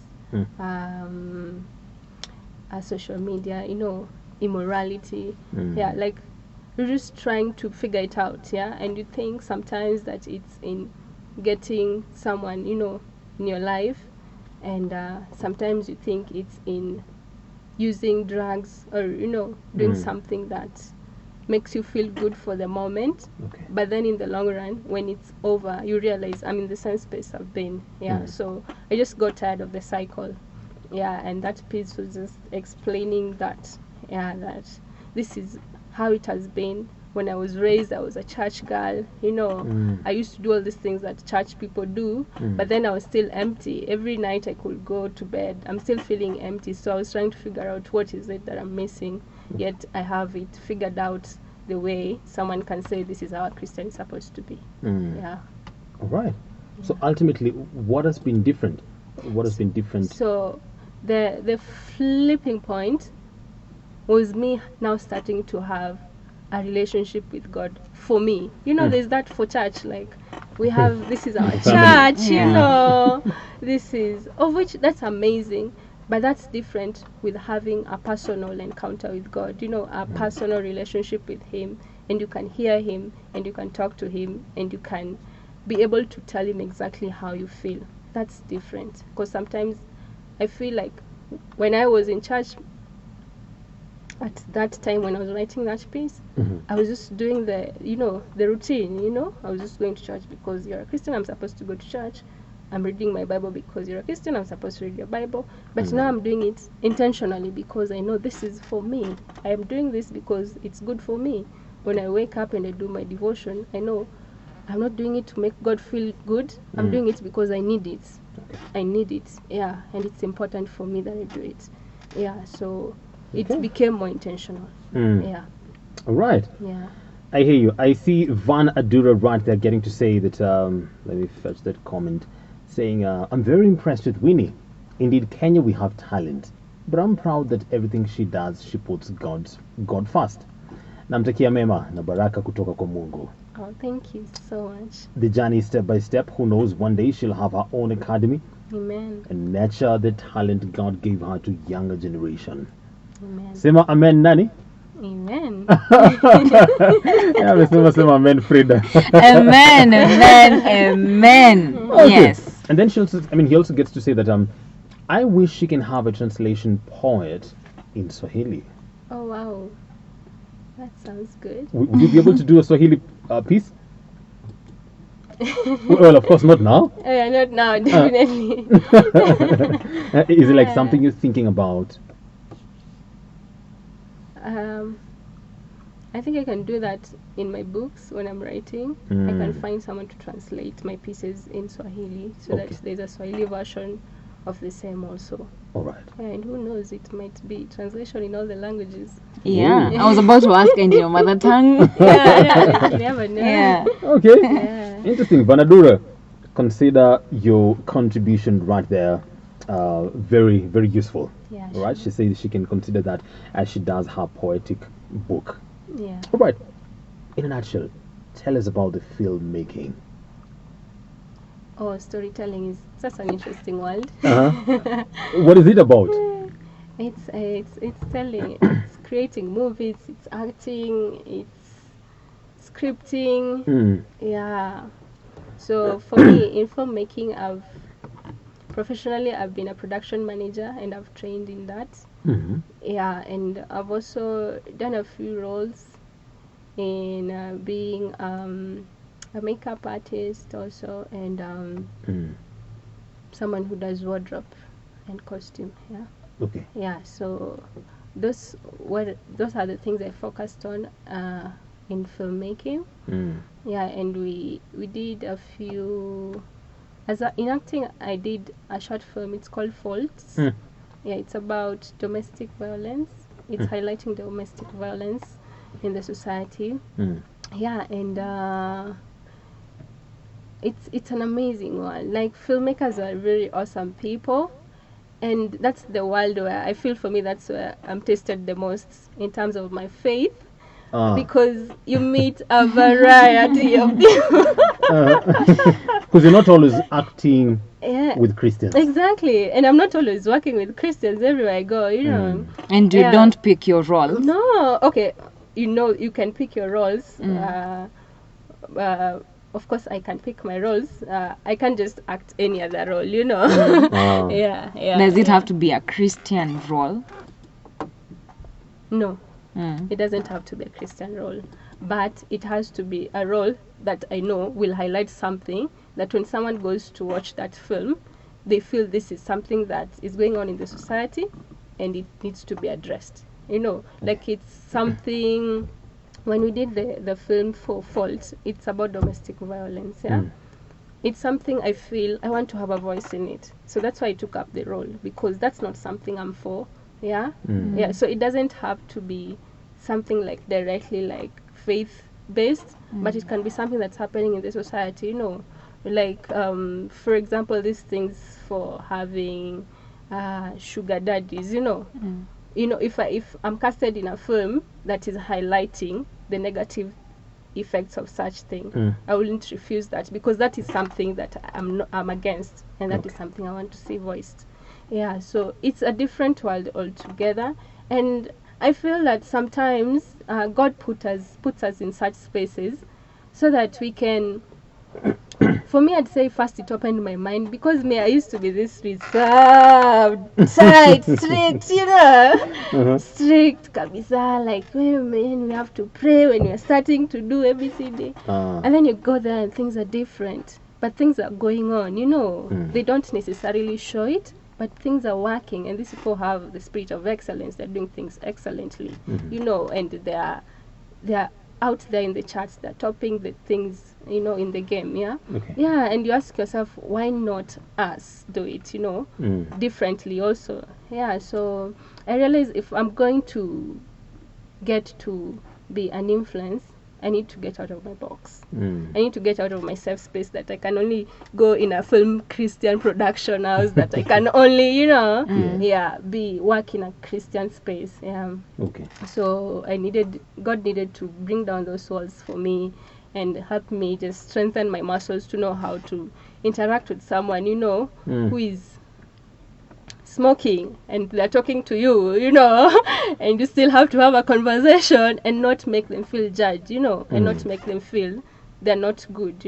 social media, immorality, yeah, like you're just trying to figure it out, yeah, and you think sometimes that it's in getting someone, in your life, and sometimes you think it's in using drugs or doing something that makes you feel good for the moment, but then in the long run, when it's over, you realize I'm in the same space I've been. So I just got tired of the cycle, and that piece was just explaining that that this is how it has been. When I was raised, I was a church girl, I used to do all these things that church people do, but then I was still empty. Every night I could go to bed, I'm still feeling empty, so I was trying to figure out what is it that I'm missing, yet I have it figured out the way someone can say this is how a Christian is supposed to be. Yeah. All right. So ultimately, what has been different? So the flipping point was me now starting to have a relationship with God. For me, there's that for church, like we have, this is our church, this is, of which that's amazing, but that's different with having a personal encounter with God, a personal relationship with him. and you can hear him, and you can talk to him, and you can be able to tell him exactly how you feel. That's different, because sometimes I feel like when I was in church at that time, when I was writing that piece, I was just doing the routine. I was just going to church because you're a Christian, I'm supposed to go to church. I'm reading my Bible because you're a Christian, I'm supposed to read your Bible. But now I'm doing it intentionally because I know this is for me. I am doing this because it's good for me. When I wake up and I do my devotion, I know I'm not doing it to make God feel good. I'm doing it because I need it. I need it, yeah, and it's important for me that I do it. Yeah, so it became more intentional. Yeah. All right. Yeah. I hear you. I see Van Adura right there getting to say that, let me fetch that comment, saying, I'm very impressed with Winnie. Indeed, Kenya, we have talent. But I'm proud that everything she does, she puts God first. Namtakia mema na baraka kutoka kwa Mungu. Oh, thank you so much. The journey step by step. Who knows, one day she'll have her own academy. Amen. And nurture the talent God gave her to younger generation. Amen. Sema amen nani? Amen. Sema amen Fridah. Amen, amen. Okay. Yes. And then he also gets to say that I wish she can have a translation poet in Swahili. Oh, wow. That sounds good. Would you be able to do a Swahili piece? Well, of course not now. Yeah, not now, definitely. Is it like something you're thinking about? I think I can do that in my books when I'm writing. I can find someone to translate my pieces in Swahili so that there's a Swahili version of the same also. All right. Yeah, and who knows, it might be translation in all the languages. Yeah, I was about to ask in your mother tongue. Yeah, you never know. Yeah. Okay. Yeah. Interesting. Vanadura, consider your contribution right there very, very useful. Yeah, All right. She says she can consider that as she does her poetic book. Yeah. All right. In a nutshell, tell us about the filmmaking. Oh, storytelling is such an interesting world. What is it about? It's telling, it's creating movies, it's acting, it's scripting. Yeah. So for me, in filmmaking, I've been a production manager and I've trained in that. Yeah, and I've also done a few roles in being a makeup artist also, and someone who does wardrobe and costume. Yeah. Okay. Yeah. So those are the things I focused on in filmmaking. Yeah, and we did a few. In acting, I did a short film. It's called Faults. Yeah, it's about domestic violence. It's highlighting domestic violence in the society. Yeah, and it's an amazing one. Like, filmmakers are very awesome people, and that's the world where I feel, for me, that's where I'm tested the most in terms of my faith, because you meet a variety of people. Because you're not always acting with Christians. Exactly, and I'm not always working with Christians everywhere I go, And you don't pick your role. No, okay, you can pick your roles. Of course, I can pick my roles. I can't just act any other role, Yeah. Does it have to be a Christian role? No, it doesn't have to be a Christian role, but it has to be a role that I know will highlight something that when someone goes to watch that film, they feel this is something that is going on in the society and it needs to be addressed. Like, it's something. When we did the film for Fault, it's about domestic violence. Yeah, it's something I feel I want to have a voice in it. So that's why I took up the role, because that's not something I'm for. Yeah, yeah. So it doesn't have to be something like directly like faith based, but it can be something that's happening in the society. Like for example, these things for having sugar daddies. If I'm casted in a film that is highlighting the negative effects of such thing, I wouldn't refuse that, because that is something that I'm against, and that is something I want to see voiced. Yeah, so it's a different world altogether, and I feel that sometimes God puts us in such spaces so that we can. For me, I'd say first it opened my mind, because me, I used to be this reserved, tight, strict, strict, kabisa, like, we have to pray when we're starting to do ABCD. And then you go there and things are different, but things are going on, They don't necessarily show it, but things are working, and these people have the spirit of excellence. They're doing things excellently, and they're out there in the charts. They're topping the things, in the game, and you ask yourself, why not us do it, differently also. So I realize if I'm going to get to be an influence, I need to get out of my box. I need to get out of my safe space, that I can only go in a film Christian production house, that I can only, be work in a Christian space. Okay. So God needed to bring down those walls for me and help me just strengthen my muscles to know how to interact with someone, who is smoking and they're talking to you, and you still have to have a conversation and not make them feel judged, and not make them feel they're not good,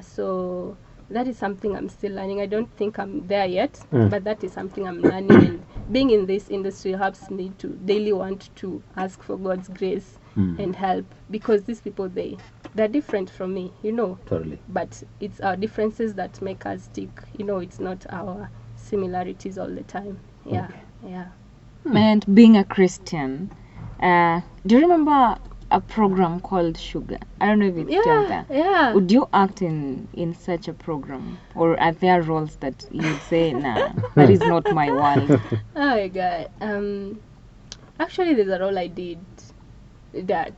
so that is something I'm still learning. I don't think I'm there yet, but that is something I'm learning, and being in this industry helps me to daily want to ask for God's grace and help, because these people, they're different from me, Totally. But it's our differences that make us tick, it's not our similarities all the time. And being a Christian, do you remember a program called Sugar? I don't know if it's still there. Would you act in such a program, or are there roles that you'd say, nah, that is not my world? Oh my God. Actually, there's a role I did that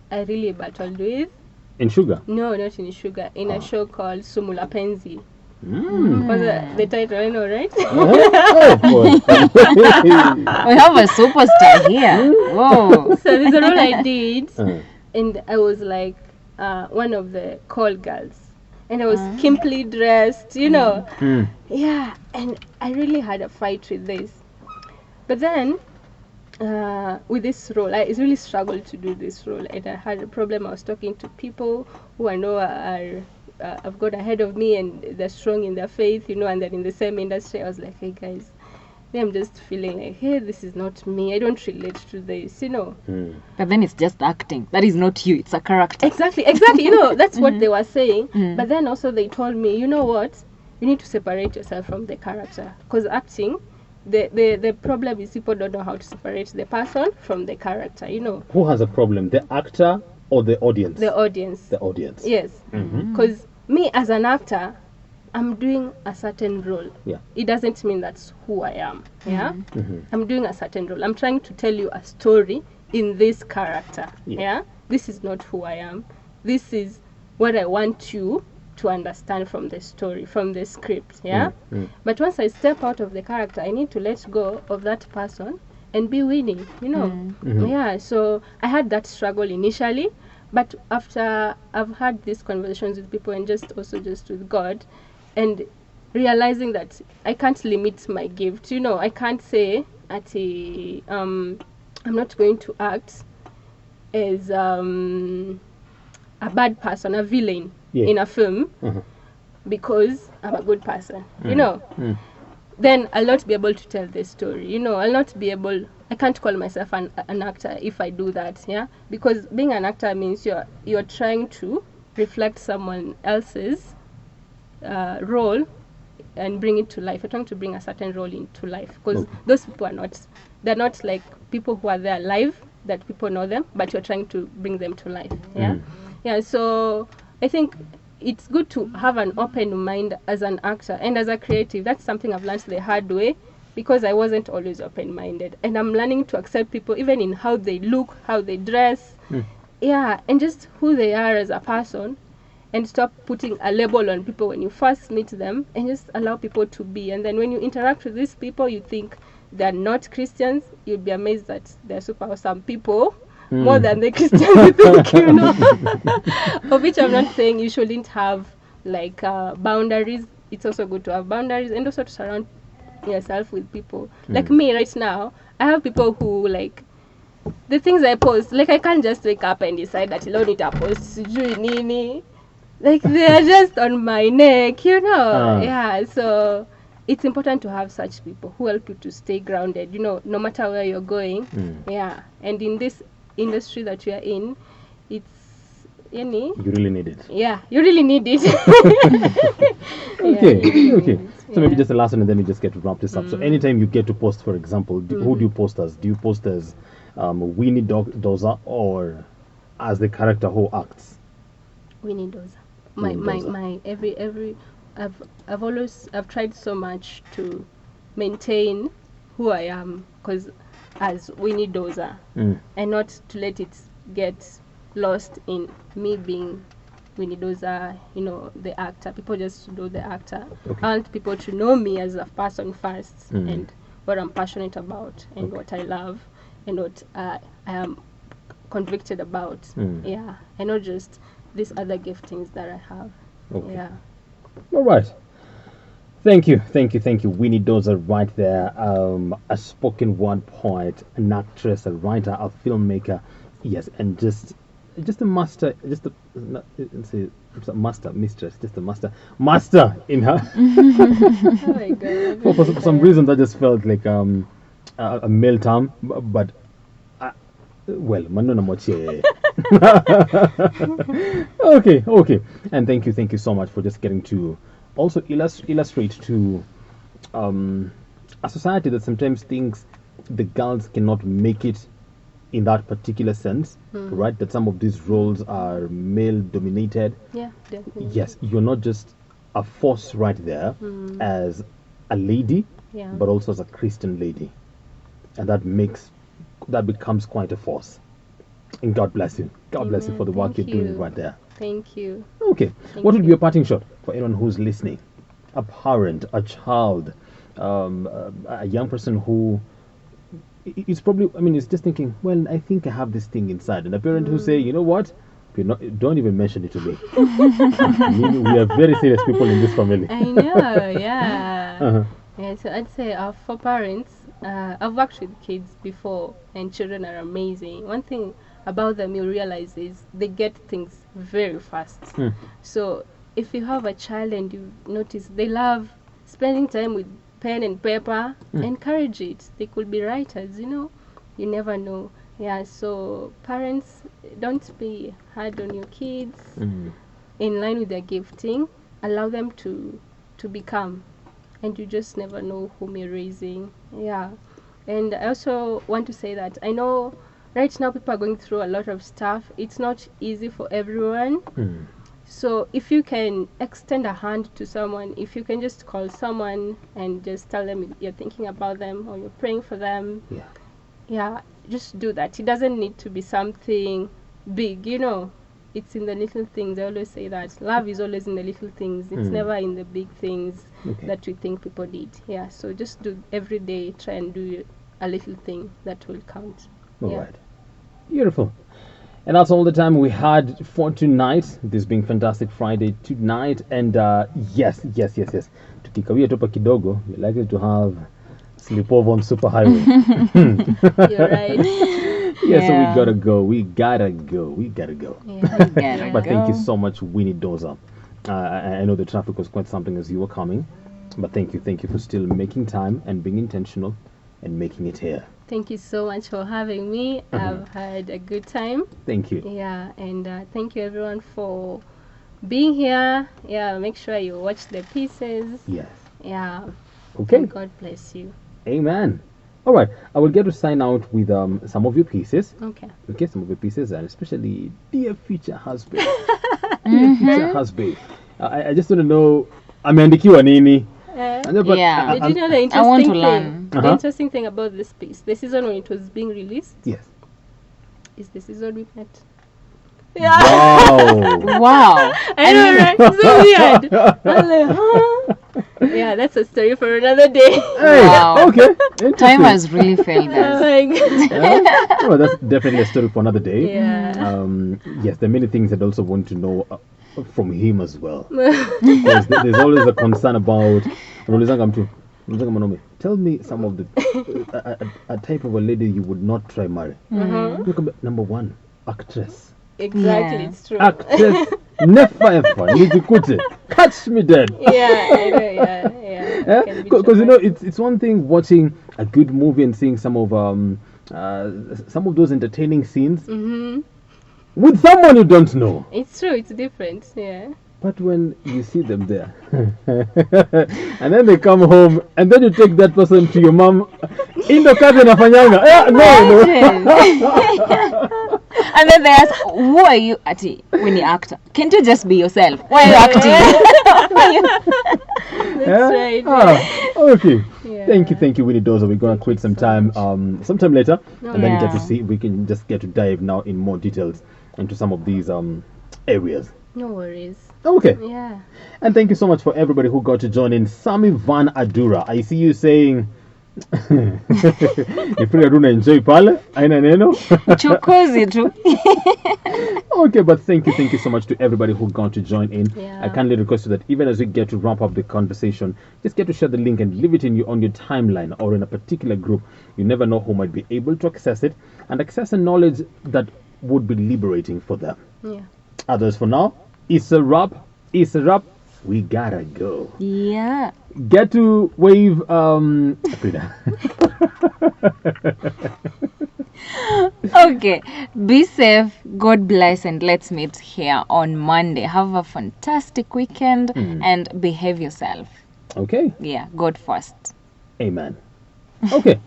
I really battled with. In Sugar? No, not in Sugar. In a show called Sumula Penzi. Because the title, I know, right? We have a superstar here. Whoa. So there's a role I did, and I was like one of the call girls, and I was skimpily dressed, and I really had a fight with this. But then with this role, I really struggled to do this role, and I had a problem. I was talking to people who I know have got ahead of me, and they're strong in their faith, and they're in the same industry. I was like, hey guys, I'm just feeling like, hey, this is not me. I don't relate to this, But then it's just acting. That is not you. It's a character. Exactly. That's what they were saying. But then also they told me, you know what? You need to separate yourself from the character, because acting, the problem is people don't know how to separate the person from the character. Who has a problem, the actor or the audience? The audience. The audience. Yes. Because me as an actor, I'm doing a certain role. It doesn't mean that's who I am. I'm doing a certain role. I'm trying to tell you a story in this character. This is not who I am. This is what I want you to understand from the story, from the script. But once I step out of the character, I need to let go of that person and be winning, So I had that struggle initially, but after I've had these conversations with people, and just with God, and realizing that I can't limit my gift, I can't say I'm not going to act as a bad person, a villain in a film, because I'm a good person, then I'll not be able to tell the story, I can't call myself an actor if I do that, because being an actor means you're trying to reflect someone else's role and bring it to life. You're trying to bring a certain role into life, because those people they're not like people who are there live, that people know them, but you're trying to bring them to life. So I think it's good to have an open mind as an actor and as a creative. That's something I've learned the hard way, because I wasn't always open-minded, and I'm learning to accept people even in how they look, how they dress, and just who they are as a person, and stop putting a label on people when you first meet them, and just allow people to be. And then when you interact with these people, you think they're not Christians, you'll be amazed that they're super awesome people, more than the Christians you think, Of which I'm not saying you shouldn't have like boundaries. It's also good to have boundaries, and also to surround yourself with people. Like me right now, I have people who like the things I post. Like I can't just wake up and decide that I need to post sijui nini. Like they are just on my neck, you know. Yeah, so it's important to have such people who help you to stay grounded, you know, no matter where you're going. Yeah, and in this industry that you are in, it's you really need it. Yeah, you really need it. Okay. So maybe just the last one, and then we just get to wrap this up. So anytime you get to post, for example, who do you post as? Do you post as Winnie Doxa or as the character who acts? Winnie Doxa. My every I've tried so much to maintain who I am, because as Winnie Doxa, and not to let it get lost in me being Winnie Doxa, you know, the actor. People just know the actor. I want people to know me as a person first, and what I'm passionate about, and what I love, and what I am convicted about. Yeah, and not just these other giftings that I have. Yeah. All right. Thank you, Winnie Doxa, right there. A spoken word poet, an actress, a writer, a filmmaker, yes, and just a master, master in her. Oh my God. For some reason, that just felt like a male term, but well, manona moche. Okay, and thank you so much for just getting to also illustrate to a society that sometimes thinks the girls cannot make it in that particular sense, right? That some of these roles are male dominated. Yeah, definitely. Yes, you're not just a force right there as a lady, but also as a Christian lady, and that becomes quite a force. And God bless you. God bless you for the work you're doing right there. Thank you. Okay. What would be your parting shot for anyone who's listening? A parent, a child, a young person who is probably, is just thinking, well, I think I have this thing inside. And a parent who say, you know what? Don't even mention it to me. We are very serious people in this family. I know, yeah. Yeah, so I'd say for parents, I've worked with kids before, and children are amazing. One thing about them you realize is they get things very fast. So if you have a child and you notice they love spending time with pen and paper, encourage it. They could be writers, you know. You never know. Yeah, so parents, don't be hard on your kids. In line with their gifting, allow them to become. And you just never know whom you're raising. Yeah. And I also want to say that I know right now people are going through a lot of stuff. It's not easy for everyone. So if you can extend a hand to someone, if you can just call someone and just tell them you're thinking about them or you're praying for them, just do that. It doesn't need to be something big, you know. It's in the little things. I always say that love is always in the little things. It's never in the big things that we think people need. Yeah, so just do every day, try and do a little thing that will count. All right. Beautiful. And that's all the time we had for tonight. This being Fantastic Friday tonight. And yes. Tukikawia topa kidogo, we're likely to have sleepover on Superhighway. You're right. So we gotta go. Yeah, but thank you so much, Winnie Doxa. I know the traffic was quite something as you were coming. But thank you for still making time and being intentional and making it here. Thank you so much for having me. I've had a good time. Thank you. Yeah, and thank you everyone for being here. Yeah, make sure you watch the pieces. Yes. Yeah. Okay. And God bless you. Amen. All right. I will get to sign out with some of your pieces. Okay. Okay, some of your pieces, and especially Dear Future Husband. Dear Future Husband. I just want to know, ameandikiwa nini? Did you know the interesting I want to thing? learn. The interesting thing about this piece, the season when it was being released, Yes. is the season we met. Wow. I know, right? So weird. I'm like, huh? Yeah, that's a story for another day. Wow. Okay. Time has really failed us. Well, that's definitely a story for another day. Yeah. Yes, there are many things I'd also want to know from him as well. Because there's always a concern about Tell me some of the a type of a lady you would not try marry. Look at number one, actress. Exactly, it's true. Actress, never ever. Nijikute. Catch me dead. Yeah, I know, yeah. Because it's one thing watching a good movie and seeing some of those entertaining scenes with someone you don't know. It's true, it's different, yeah. But when you see them there, and then they come home, and then you take that person to your mom, in the kazi nafanyanga. No. And then they ask, who are you, Ati, when you act? Can't you just be yourself? Why are you acting? That's right. Okay. Yeah. Thank you, Winnie Doxa. We're gonna quit sometime later, and then we can just get to dive now in more details into some of these areas. No worries. Okay. Yeah. And thank you so much for everybody who got to join in. Sami Van Adura, I see you saying if you don't enjoy pale, aina neno. Chokozi tu. Okay, but thank you so much to everybody who got to join in. Yeah. I kindly request you that even as we get to wrap up the conversation, just get to share the link and leave it on your timeline or in a particular group. You never know who might be able to access it and access a knowledge that would be liberating for them. Yeah. Others for now, it's a wrap. We gotta go. Yeah. Get to wave Fridah. Okay. Be safe. God bless, and let's meet here on Monday. Have a fantastic weekend and behave yourself. Okay. Yeah. God first. Amen. Okay.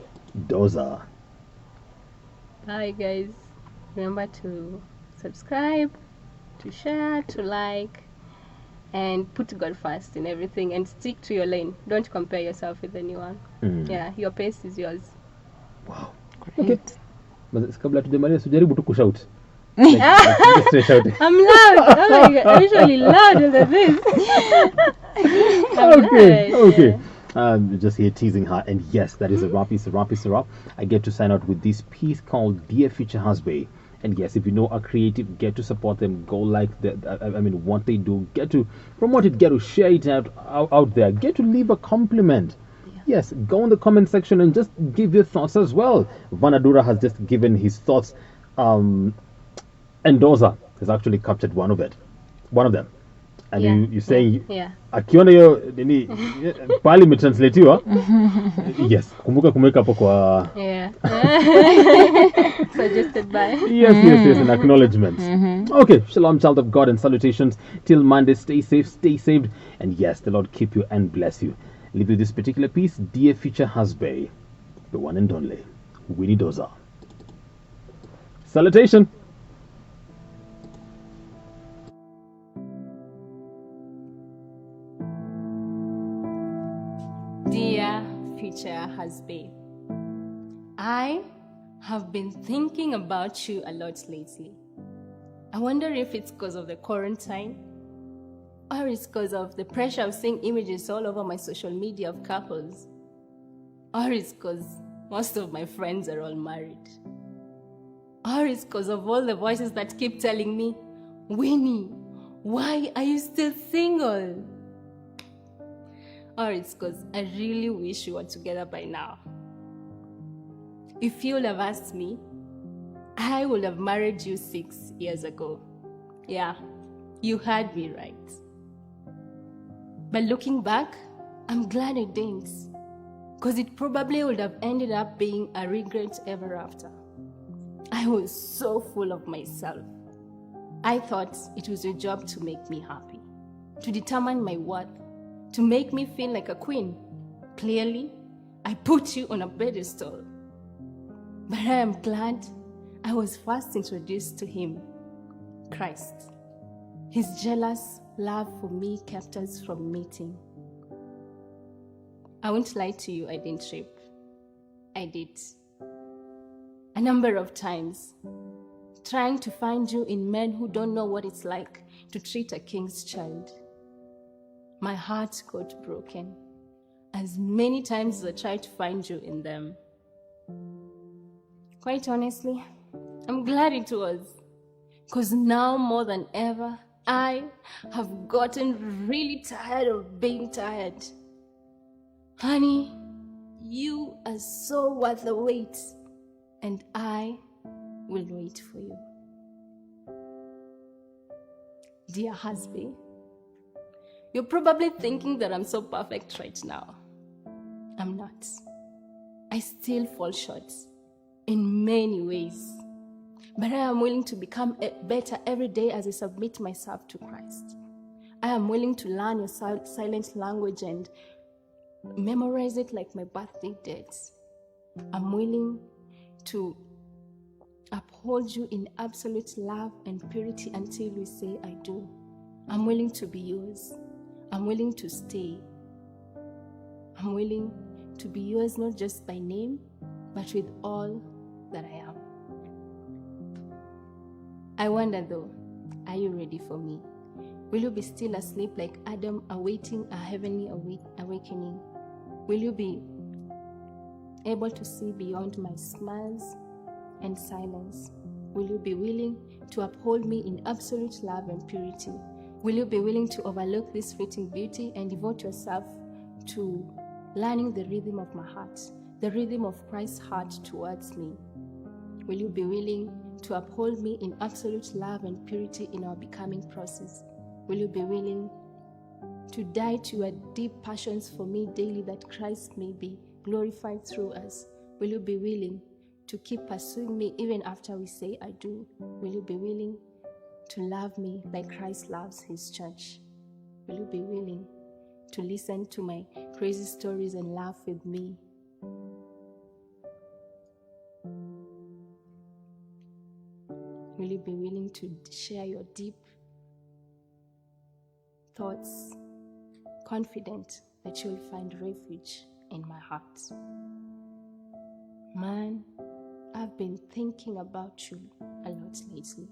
Doza. Bye, guys. Remember to subscribe, to share, to like, and put God first in everything and stick to your lane. Don't compare yourself with anyone. Yeah, your pace is yours. Wow. Great. Okay. Kabla tujamaliza sijaribu tu kushout. I'm loud. Oh my God. I'm usually louder than this. Okay. Just here teasing her, and yes, that is a wrap. It's a wrap. I get to sign out with this piece called Dear Future Husband. And yes, if you know a creative, get to support them. Go like what they do. Get to promote it. Get to share it out there. Get to leave a compliment. Yeah. Yes, go in the comment section and just give your thoughts as well. Vanadura has just given his thoughts. And Doza has actually captured one of them. And you saying akiona hiyo nini pali imetranslatiwa. Yes, kumbuka kumweka hapo kwa suggested by. Yes, an acknowledgement. Okay, shalom, child of God, and salutations till Monday. Stay safe, stay saved, and yes, the Lord keep you and bless you. Leave you this particular piece, Dear Future Husband, the one and only Winnie Doxa. Salutation. Dear future husband, I have been thinking about you a lot lately. I wonder if it's because of the quarantine or it's because of the pressure of seeing images all over my social media of couples, or it's because most of my friends are all married, or it's because of all the voices that keep telling me, Winnie, why are you still single? Or it's because I really wish you were together by now. If you would have asked me, I would have married you 6 years ago. Yeah, you heard me right. But looking back, I'm glad I didn't, because it probably would have ended up being a regret ever after. I was so full of myself. I thought it was your job to make me happy, to determine my worth, to make me feel like a queen. Clearly, I put you on a pedestal. But I am glad I was first introduced to him, Christ. His jealous love for me kept us from meeting. I won't lie to you, I didn't trip. I did. A number of times, trying to find you in men who don't know what it's like to treat a king's child. My heart got broken as many times as I tried to find you in them. Quite honestly, I'm glad it was, because now more than ever, I have gotten really tired of being tired. Honey, you are so worth the wait, and I will wait for you. Dear husband, you're probably thinking that I'm so perfect right now. I'm not. I still fall short in many ways. But I am willing to become better every day as I submit myself to Christ. I am willing to learn your silent language and memorize it like my birthday dates. I'm willing to uphold you in absolute love and purity until you say I do. I'm willing to be yours. I'm willing to stay. I'm willing to be yours not just by name, but with all that I am. I wonder though, are you ready for me? Will you be still asleep like Adam, awaiting a heavenly awakening? Will you be able to see beyond my smiles and silence? Will you be willing to uphold me in absolute love and purity? Will you be willing to overlook this fleeting beauty and devote yourself to learning the rhythm of my heart, the rhythm of Christ's heart towards me? Will you be willing to uphold me in absolute love and purity in our becoming process? Will you be willing to die to your deep passions for me daily, that Christ may be glorified through us? Will you be willing to keep pursuing me even after we say I do? Will you be willing to love me like Christ loves his church? Will you be willing to listen to my crazy stories and laugh with me? Will you be willing to share your deep thoughts, confident that you will find refuge in my heart? Man, I've been thinking about you a lot lately.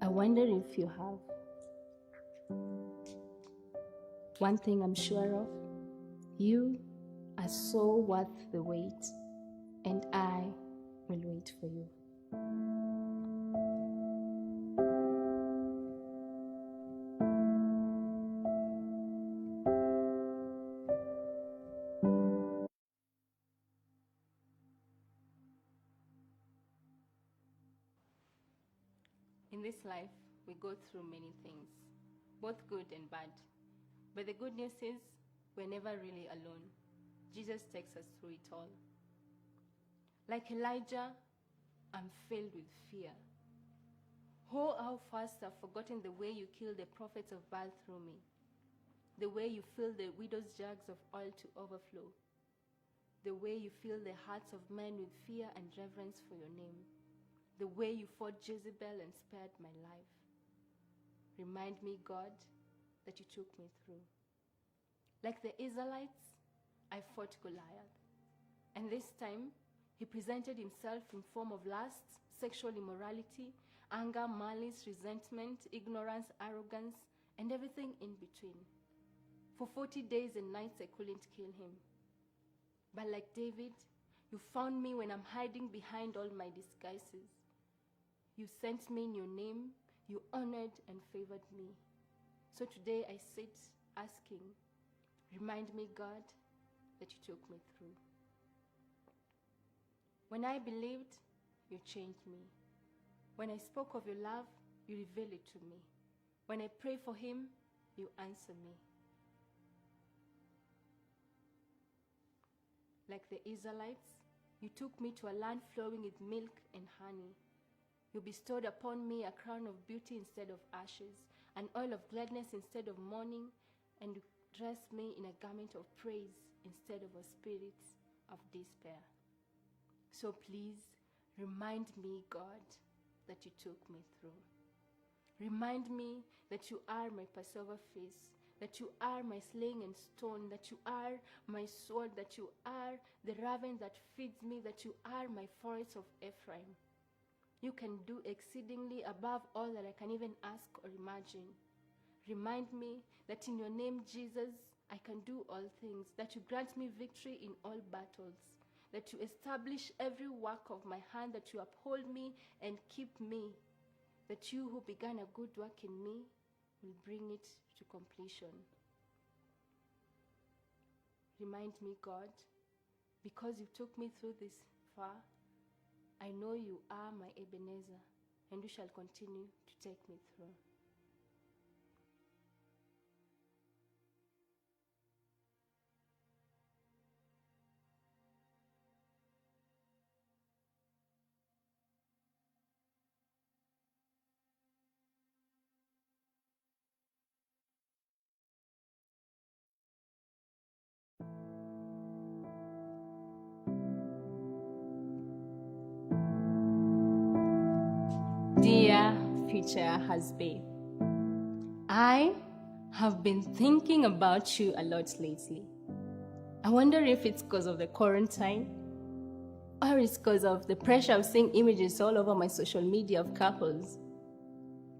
I wonder if you have. One thing I'm sure of, you are so worth the wait, and I will wait for you. In this life, we go through many things, both good and bad. But the good news is, we're never really alone. Jesus takes us through it all. Like Elijah, I'm filled with fear. Oh, how fast I've forgotten the way you killed the prophets of Baal through me. The way you filled the widow's jugs of oil to overflow. The way you filled the hearts of men with fear and reverence for your name. The way you fought Jezebel and spared my life. Remind me, God, that you took me through. Like the Israelites, I fought Goliath. And this time, he presented himself in form of lust, sexual immorality, anger, malice, resentment, ignorance, arrogance, and everything in between. For 40 days and nights, I couldn't kill him. But like David, you found me when I'm hiding behind all my disguises. You sent me in your name, you honored and favored me. So today I sit asking, remind me, God, that you took me through. When I believed, you changed me. When I spoke of your love, you revealed it to me. When I pray for him, you answer me. Like the Israelites, you took me to a land flowing with milk and honey. You bestowed upon me a crown of beauty instead of ashes, an oil of gladness instead of mourning, and you dressed me in a garment of praise instead of a spirit of despair. So please, remind me, God, that you took me through. Remind me that you are my Passover feast, that you are my sling and stone, that you are my sword, that you are the raven that feeds me, that you are my forest of Ephraim. You can do exceedingly above all that I can even ask or imagine. Remind me that in your name, Jesus, I can do all things, that you grant me victory in all battles, that you establish every work of my hand, that you uphold me and keep me, that you who began a good work in me will bring it to completion. Remind me, God, because you took me through this far, I know you are my Ebenezer, and you shall continue to take me through. Dear future husband, I have been thinking about you a lot lately. I wonder if it's because of the quarantine, or it's because of the pressure of seeing images all over my social media of couples,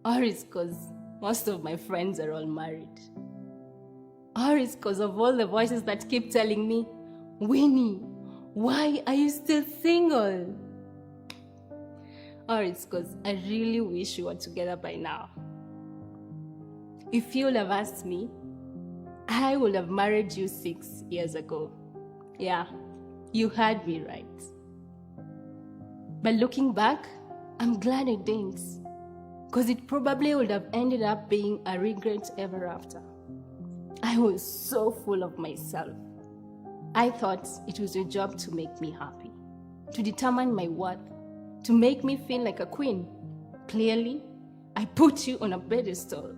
or it's because most of my friends are all married, or it's because of all the voices that keep telling me, Winnie, why are you still single? Or it's because I really wish we were together by now. If you would have asked me, I would have married you 6 years ago. Yeah, you heard me right. But looking back, I'm glad I didn't, because it probably would have ended up being a regret ever after. I was so full of myself. I thought it was your job to make me happy, to determine my worth, to make me feel like a queen. Clearly, I put you on a pedestal.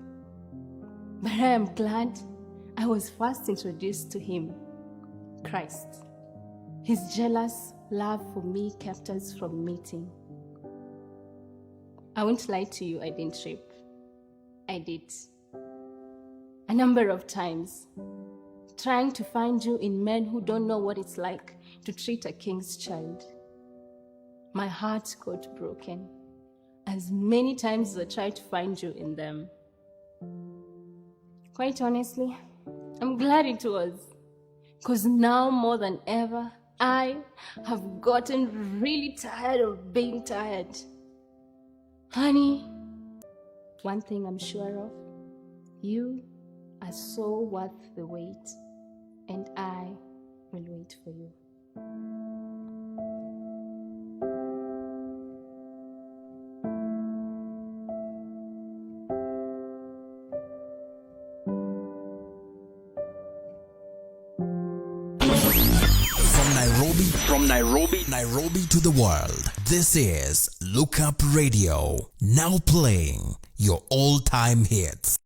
But I am glad I was first introduced to him, Christ. His jealous love for me kept us from meeting. I won't lie to you, I didn't trip. I did. A number of times, trying to find you in men who don't know what it's like to treat a king's child. My heart got broken as many times as I tried to find you in them. Quite honestly, I'm glad it was, because now more than ever, I have gotten really tired of being tired. Honey, one thing I'm sure of, you are so worth the wait, and I will wait for you. From Nairobi to the world. This is Look Up Radio. Now playing your all-time hits.